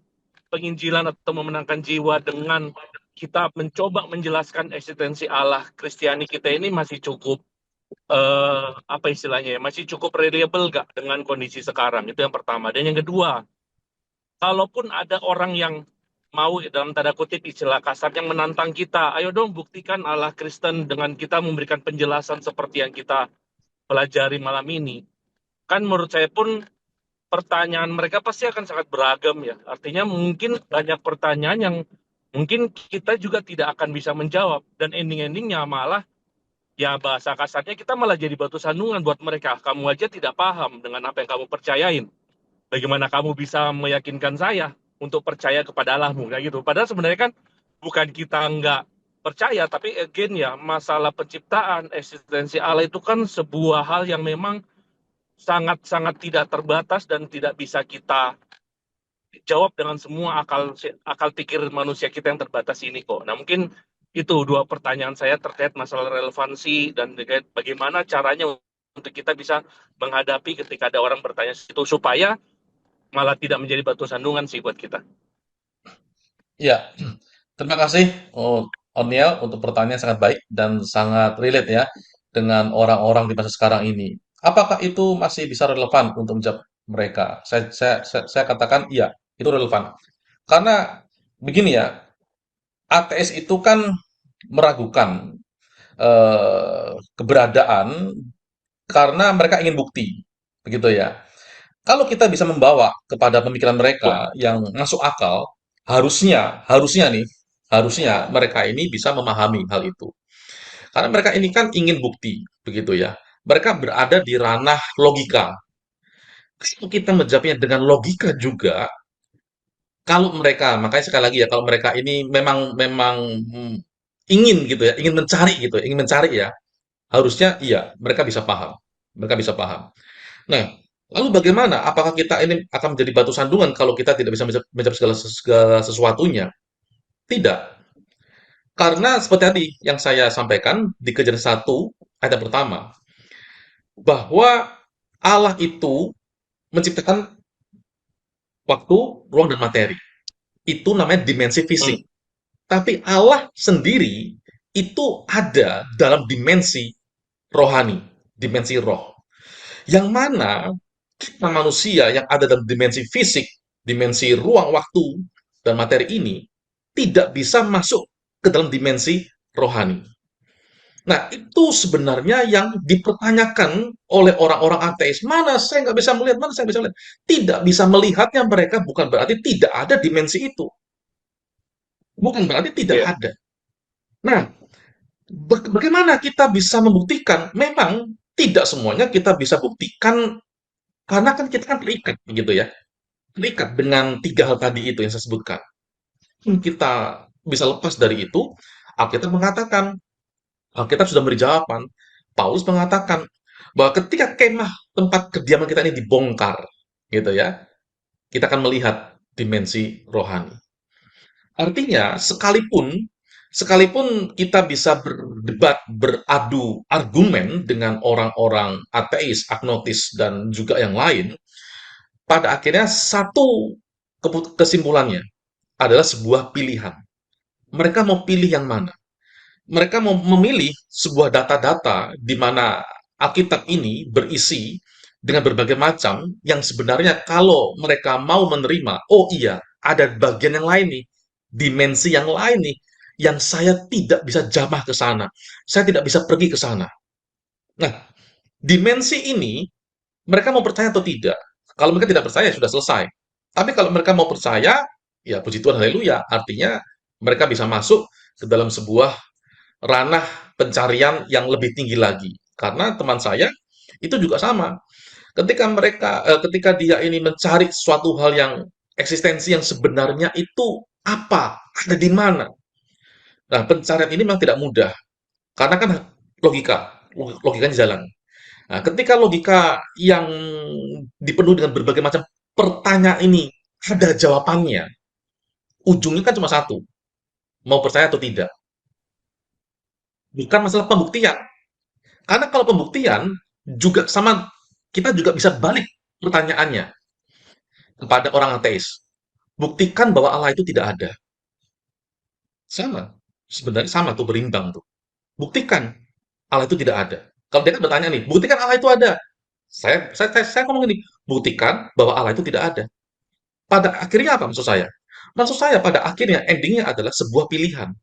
penginjilan atau memenangkan jiwa dengan kita mencoba menjelaskan eksistensi Allah Kristiani kita ini masih cukup apa istilahnya ya, masih cukup reliable gak dengan kondisi sekarang? Itu yang pertama. Dan yang kedua, kalaupun ada orang yang mau dalam tanda kutip istilah kasar yang menantang kita, ayo dong buktikan Allah Kristen dengan kita memberikan penjelasan seperti yang kita pelajari malam ini. Kan menurut saya pun pertanyaan mereka pasti akan sangat beragam ya. Artinya mungkin banyak pertanyaan yang mungkin kita juga tidak akan bisa menjawab. Dan ending-endingnya malah, ya bahasa kasarnya kita malah jadi batu sandungan buat mereka. Kamu aja tidak paham dengan apa yang kamu percayain. Bagaimana kamu bisa meyakinkan saya untuk percaya kepada Allahmu, kayak gitu. Padahal sebenarnya kan bukan kita nggak percaya, tapi again ya, masalah penciptaan, eksistensi Allah itu kan sebuah hal yang memang sangat-sangat tidak terbatas dan tidak bisa kita jawab dengan semua akal pikir manusia kita yang terbatas ini kok. Nah, mungkin itu dua pertanyaan saya terkait masalah relevansi dan terkait bagaimana caranya untuk kita bisa menghadapi ketika ada orang bertanya itu supaya malah tidak menjadi batu sandungan sih buat kita. Ya, terima kasih Oniel untuk pertanyaan sangat baik dan sangat relate ya dengan orang-orang di masa sekarang ini. Apakah itu masih bisa relevan untuk menjawab mereka? Saya katakan iya, itu relevan. Karena begini ya, ATS itu kan meragukan keberadaan karena mereka ingin bukti, begitu ya. Kalau kita bisa membawa kepada pemikiran mereka yang masuk akal, harusnya mereka ini bisa memahami hal itu. Karena mereka ini kan ingin bukti, begitu ya. Mereka berada di ranah logika. Kalau kita menjawabnya dengan logika juga, kalau mereka, makanya sekali lagi ya, kalau mereka ini memang memang ingin gitu ya, ingin mencari ya, harusnya iya, mereka bisa paham. Mereka bisa paham. Nah, lalu bagaimana? Apakah kita ini akan menjadi batu sandungan kalau kita tidak bisa menjawab segala sesuatunya? Tidak. Karena seperti tadi yang saya sampaikan di Kejadian 1 ayat pertama, bahwa Allah itu menciptakan waktu, ruang, dan materi. Itu namanya dimensi fisik. Tapi Allah sendiri itu ada dalam dimensi rohani, dimensi roh. Yang mana kita manusia yang ada dalam dimensi fisik, dimensi ruang, waktu, dan materi ini tidak bisa masuk ke dalam dimensi rohani. Nah, itu sebenarnya yang dipertanyakan oleh orang-orang ateis. Mana saya nggak bisa melihat, mana saya bisa melihat. Tidak bisa melihatnya mereka bukan berarti tidak ada dimensi itu. Bukan berarti tidak ada. Nah, bagaimana kita bisa membuktikan? Memang tidak semuanya kita bisa buktikan karena kan kita kan terikat gitu ya. Terikat dengan tiga hal tadi itu yang saya sebutkan. Kita bisa lepas dari itu, Alkitab mengatakan, Alkitab sudah memberi jawaban. Paulus mengatakan bahwa ketika kemah tempat kediaman kita ini dibongkar, gitu ya, kita akan melihat dimensi rohani. Artinya, sekalipun Sekalipun kita bisa berdebat, beradu argumen dengan orang-orang ateis, agnostis, dan juga yang lain, pada akhirnya satu kesimpulannya adalah sebuah pilihan. Mereka mau pilih yang mana? Mereka mau memilih sebuah data-data di mana Alkitab ini berisi dengan berbagai macam yang sebenarnya kalau mereka mau menerima, oh iya, ada bagian yang lain nih, dimensi yang lain nih, yang saya tidak bisa jamah ke sana, saya tidak bisa pergi ke sana. Nah, dimensi ini mereka mau percaya atau tidak? Kalau mereka tidak percaya, sudah selesai. Tapi kalau mereka mau percaya, ya puji Tuhan, haleluya. Artinya mereka bisa masuk ke dalam sebuah ranah pencarian yang lebih tinggi lagi. Karena teman saya itu juga sama. Ketika dia ini mencari suatu hal yang eksistensi yang sebenarnya itu apa, ada di mana. Nah, pencarian ini memang tidak mudah karena kan logikanya jalan. Nah, ketika logika yang dipenuhi dengan berbagai macam pertanyaan ini ada jawabannya, ujungnya kan cuma satu, mau percaya atau tidak. Bukan masalah pembuktian. Karena kalau pembuktian juga sama, kita juga bisa balik pertanyaannya kepada orang ateis. Buktikan bahwa Allah itu tidak ada. Sama. Sebenarnya sama tuh, berimbang tuh. Buktikan Allah itu tidak ada. Kalau dia kan bertanya nih, buktikan Allah itu ada. Saya ngomong ini, buktikan bahwa Allah itu tidak ada. Pada akhirnya apa maksud saya? Maksud saya pada akhirnya endingnya adalah sebuah pilihan.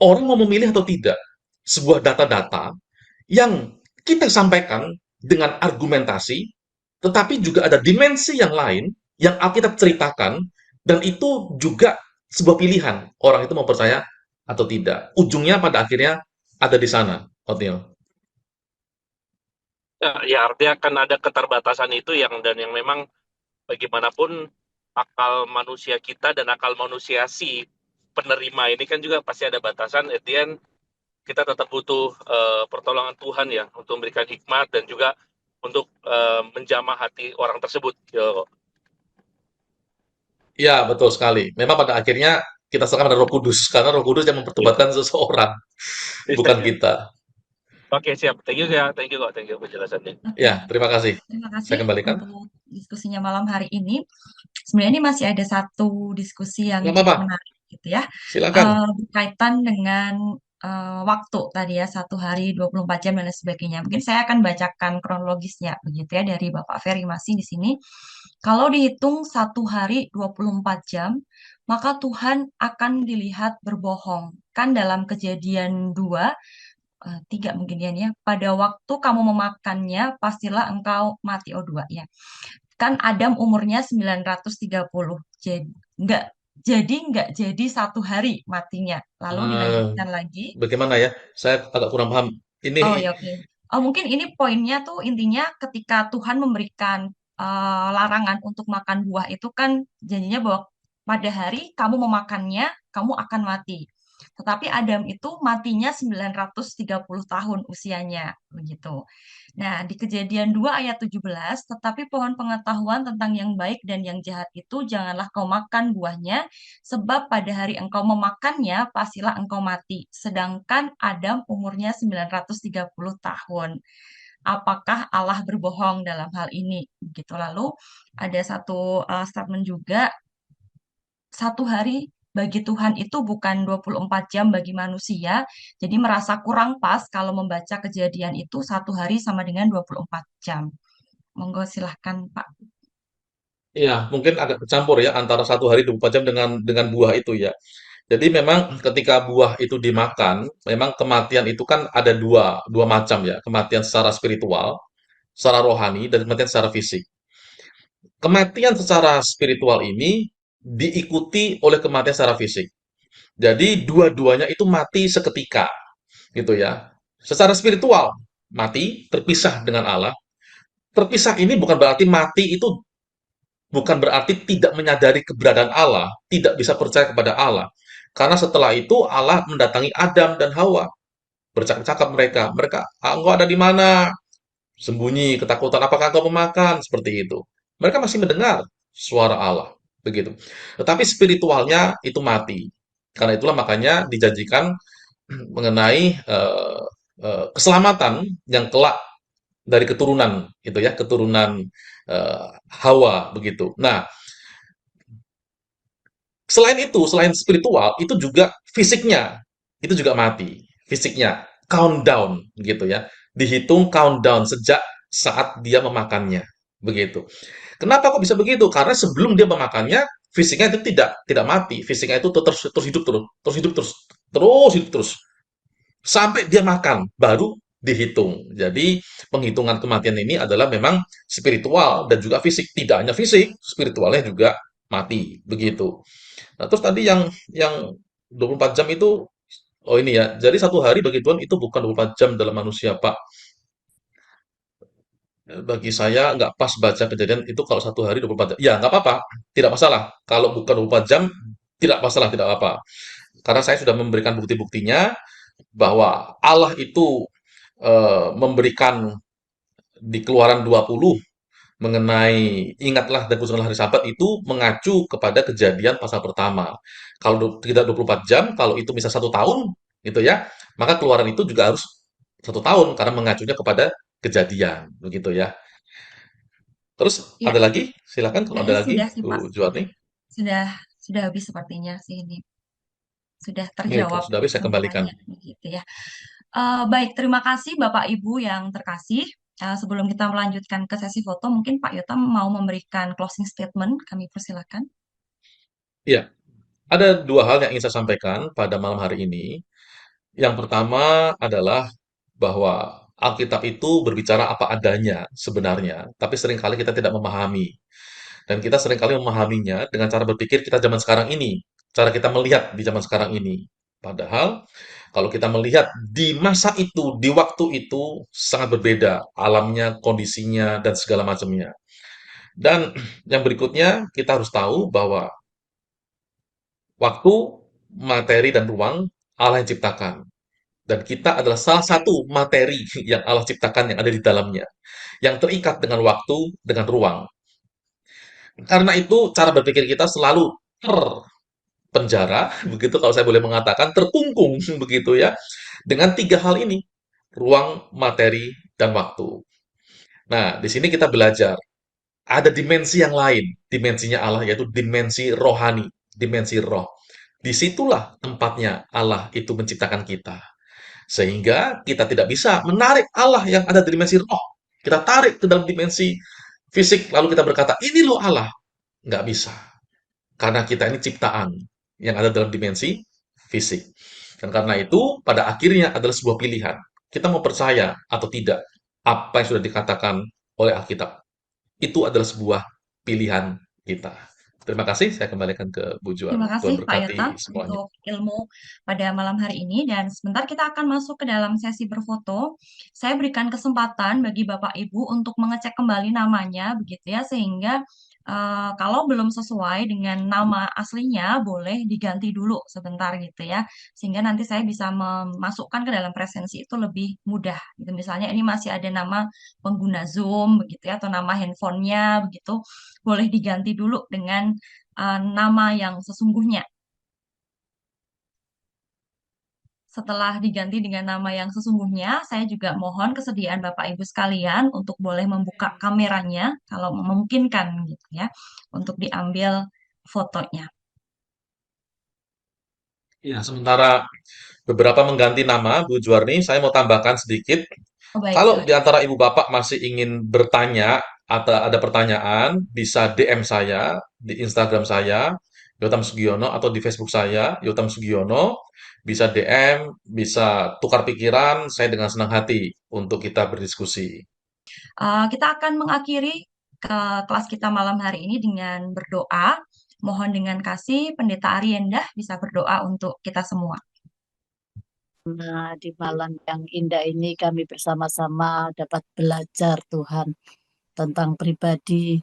Orang mau memilih atau tidak. Sebuah data-data yang kita sampaikan dengan argumentasi, tetapi juga ada dimensi yang lain yang Alkitab ceritakan, dan itu juga sebuah pilihan. Orang itu mau percaya atau tidak. Ujungnya pada akhirnya ada di sana, Othniel. Ya, artinya akan ada keterbatasan itu dan yang memang bagaimanapun akal manusia kita dan akal manusia si penerima ini kan juga pasti ada batasan. At the end, kita tetap butuh pertolongan Tuhan ya untuk memberikan hikmat dan juga untuk menjamah hati orang tersebut. Yo. Ya, betul sekali. Memang pada akhirnya kita serahkan pada Roh Kudus, karena Roh Kudus yang mempertobatkan seseorang, bukan kita. Oke, siap. Thank you ya. Thank you kok. Thank you penjelasannya. Ya, terima kasih. Terima Saya kasih kembalikan. untuk diskusinya malam hari ini. Sebenarnya ini masih ada satu diskusi yang Nggak cukup apa-apa, menarik gitu ya. silakan. Berkaitan dengan waktu tadi ya, 1 hari 24 jam dan lain sebagainya. Mungkin saya akan bacakan kronologisnya begitu ya dari Bapak Ferry masih di sini. Kalau dihitung 1 hari 24 jam, maka Tuhan akan dilihat berbohong. Kan dalam Kejadian 2 3 mungkin ya, pada waktu kamu memakannya pastilah engkau mati. Oh 2 ya. Kan Adam umurnya 930. Jadi nggak jadi 1 hari matinya. Lalu Eh, dilanjutkan lagi. Bagaimana ya? Saya agak kurang paham. Ini, Oh ya oke. Oh mungkin ini poinnya tuh intinya ketika Tuhan memberikan larangan untuk makan buah itu kan janjinya bahwa pada hari kamu memakannya kamu akan mati. Tetapi Adam itu matinya 930 tahun usianya begitu. Nah, di Kejadian 2 ayat 17, tetapi pohon pengetahuan tentang yang baik dan yang jahat itu janganlah kau makan buahnya, sebab pada hari engkau memakannya, pastilah engkau mati. Sedangkan Adam umurnya 930 tahun. Apakah Allah berbohong dalam hal ini? Gitu. Lalu ada satu statement juga, 1 hari bagi Tuhan itu bukan 24 jam bagi manusia. Jadi merasa kurang pas kalau membaca Kejadian itu 1 hari sama dengan 24 jam. Monggo silahkan Pak. ya mungkin agak bercampur ya antara 1 hari 24 jam dengan buah itu ya. Jadi memang ketika buah itu dimakan, memang kematian itu kan ada dua macam ya, kematian secara spiritual, secara rohani, dan kematian secara fisik. Kematian secara spiritual ini diikuti oleh kematian secara fisik. Jadi dua-duanya itu mati seketika, gitu ya. Secara spiritual mati, terpisah dengan Allah. Terpisah ini bukan berarti mati itu bukan berarti tidak menyadari keberadaan Allah, tidak bisa percaya kepada Allah. Karena setelah itu Allah mendatangi Adam dan Hawa, bercakap-cakap mereka. Mereka, engkau ada di mana? Sembunyi, ketakutan, apakah engkau memakan? Seperti itu. Mereka masih mendengar suara Allah, begitu. Tetapi spiritualnya itu mati. Karena itulah makanya dijanjikan mengenai keselamatan yang kelak dari keturunan itu ya, keturunan Hawa begitu. Nah, selain itu, selain spiritual, itu juga fisiknya, itu juga mati. Fisiknya, countdown gitu ya. Dihitung countdown sejak saat dia memakannya. Begitu. Kenapa kok bisa begitu? Karena sebelum dia memakannya, fisiknya itu tidak mati. Fisiknya itu terus hidup terus, terus hidup terus, terus hidup terus. Sampai dia makan, baru dihitung. Jadi, penghitungan kematian ini adalah memang spiritual dan juga fisik. Tidak hanya fisik, spiritualnya juga mati. Begitu. Nah, terus tadi yang 24 jam itu, oh ini ya, jadi satu hari bagi Tuhan itu bukan 24 jam dalam manusia, Pak. Bagi saya nggak pas baca kejadian itu kalau satu hari 24 jam. Ya, nggak apa-apa, tidak masalah. Kalau bukan 24 jam, tidak masalah, tidak apa-apa. Karena saya sudah memberikan bukti-buktinya bahwa Allah itu memberikan di Keluaran 20 mengenai ingatlah dan khususkanlah hari Sabat itu mengacu kepada kejadian pasal pertama. Kalau tidak 24 jam, kalau itu bisa 1 tahun, gitu ya, maka keluaran itu juga harus 1 tahun karena mengacunya kepada kejadian, begitu ya. Terus Ya, ada lagi? Silakan kalau ada lagi, sudah sih Pak. Bu Juwarni. Sudah habis sepertinya sih ini. Sudah Ini kalau terjawab sudah habis saya kembalikan. semuanya begitu ya. Baik, terima kasih Bapak Ibu yang terkasih. Sebelum kita melanjutkan ke sesi foto, mungkin Pak Yotam mau memberikan closing statement. Kami persilakan. Iya, ada dua hal yang ingin saya sampaikan pada malam hari ini. Yang pertama adalah bahwa Alkitab itu berbicara apa adanya sebenarnya, tapi seringkali kita tidak memahami. Dan kita seringkali memahaminya dengan cara berpikir kita zaman sekarang ini, cara kita melihat di zaman sekarang ini. Padahal kalau kita melihat di masa itu, di waktu itu sangat berbeda alamnya, kondisinya, dan segala macamnya. Dan yang berikutnya kita harus tahu bahwa waktu, materi, dan ruang Allah yang ciptakan. Dan kita adalah salah satu materi yang Allah ciptakan yang ada di dalamnya, yang terikat dengan waktu, dengan ruang. Karena itu cara berpikir kita selalu terpenjara, begitu kalau saya boleh mengatakan, terkungkung, begitu ya, dengan tiga hal ini, ruang, materi, dan waktu. Nah, di sini kita belajar, ada dimensi yang lain, dimensinya Allah, yaitu dimensi rohani, dimensi roh. Disitulah tempatnya Allah itu menciptakan kita. Sehingga kita tidak bisa menarik Allah yang ada di dimensi roh. Kita tarik ke dalam dimensi fisik, lalu kita berkata, ini loh Allah. Nggak bisa. Karena kita ini ciptaan yang ada dalam dimensi fisik. Dan karena itu, pada akhirnya adalah sebuah pilihan. Kita mau percaya atau tidak apa yang sudah dikatakan oleh Alkitab. Itu adalah sebuah pilihan kita. Terima kasih, saya kembalikan ke Bu Terima Juan. Tuhan kasih Pak Yotam berkati semuanya. untuk ilmu pada malam hari ini dan sebentar kita akan masuk ke dalam sesi berfoto. Saya berikan kesempatan bagi Bapak Ibu untuk mengecek kembali namanya begitu ya sehingga kalau belum sesuai dengan nama aslinya boleh diganti dulu sebentar gitu ya sehingga nanti saya bisa memasukkan ke dalam presensi itu lebih mudah gitu. Misalnya ini masih ada nama pengguna Zoom begitu ya atau nama handphonenya begitu boleh diganti dulu dengan nama yang sesungguhnya. Setelah diganti dengan nama yang sesungguhnya, saya juga mohon kesediaan Bapak Ibu sekalian untuk boleh membuka kameranya kalau memungkinkan gitu ya, untuk diambil fotonya. Ya, sementara beberapa mengganti nama, Bu Juwarni, saya mau tambahkan sedikit. Oh baik, Kalau di silakan. antara ibu bapak masih ingin bertanya atau ada pertanyaan, bisa DM saya di Instagram saya, Yotam Sugiono, atau di Facebook saya, Yotam Sugiono. Bisa DM, bisa tukar pikiran, saya dengan senang hati untuk kita berdiskusi. Kita akan mengakhiri ke kelas kita malam hari ini dengan berdoa. Mohon dengan kasih Pendeta Ariendah bisa berdoa untuk kita semua. Nah, di malam yang indah ini kami bersama-sama dapat belajar Tuhan tentang pribadi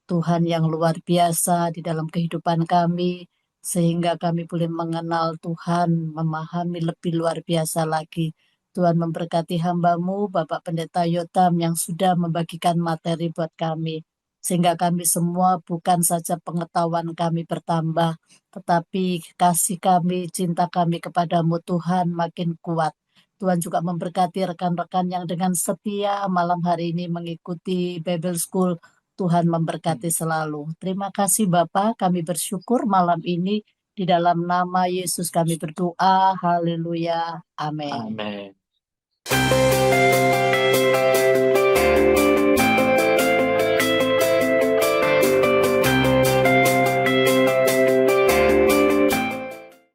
Tuhan yang luar biasa di dalam kehidupan kami, sehingga kami boleh mengenal Tuhan, memahami lebih luar biasa lagi. Tuhan memberkati hamba-Mu, Bapak Pendeta Yotam yang sudah membagikan materi buat kami. sehingga kami semua bukan saja pengetahuan kami bertambah, tetapi kasih kami, cinta kami kepadamu Tuhan makin kuat. Tuhan juga memberkati rekan-rekan yang dengan setia malam hari ini mengikuti Bible School. Tuhan memberkati selalu. Terima kasih Bapak, kami bersyukur malam ini di dalam nama Yesus kami berdoa. Haleluya. Amin. Amin.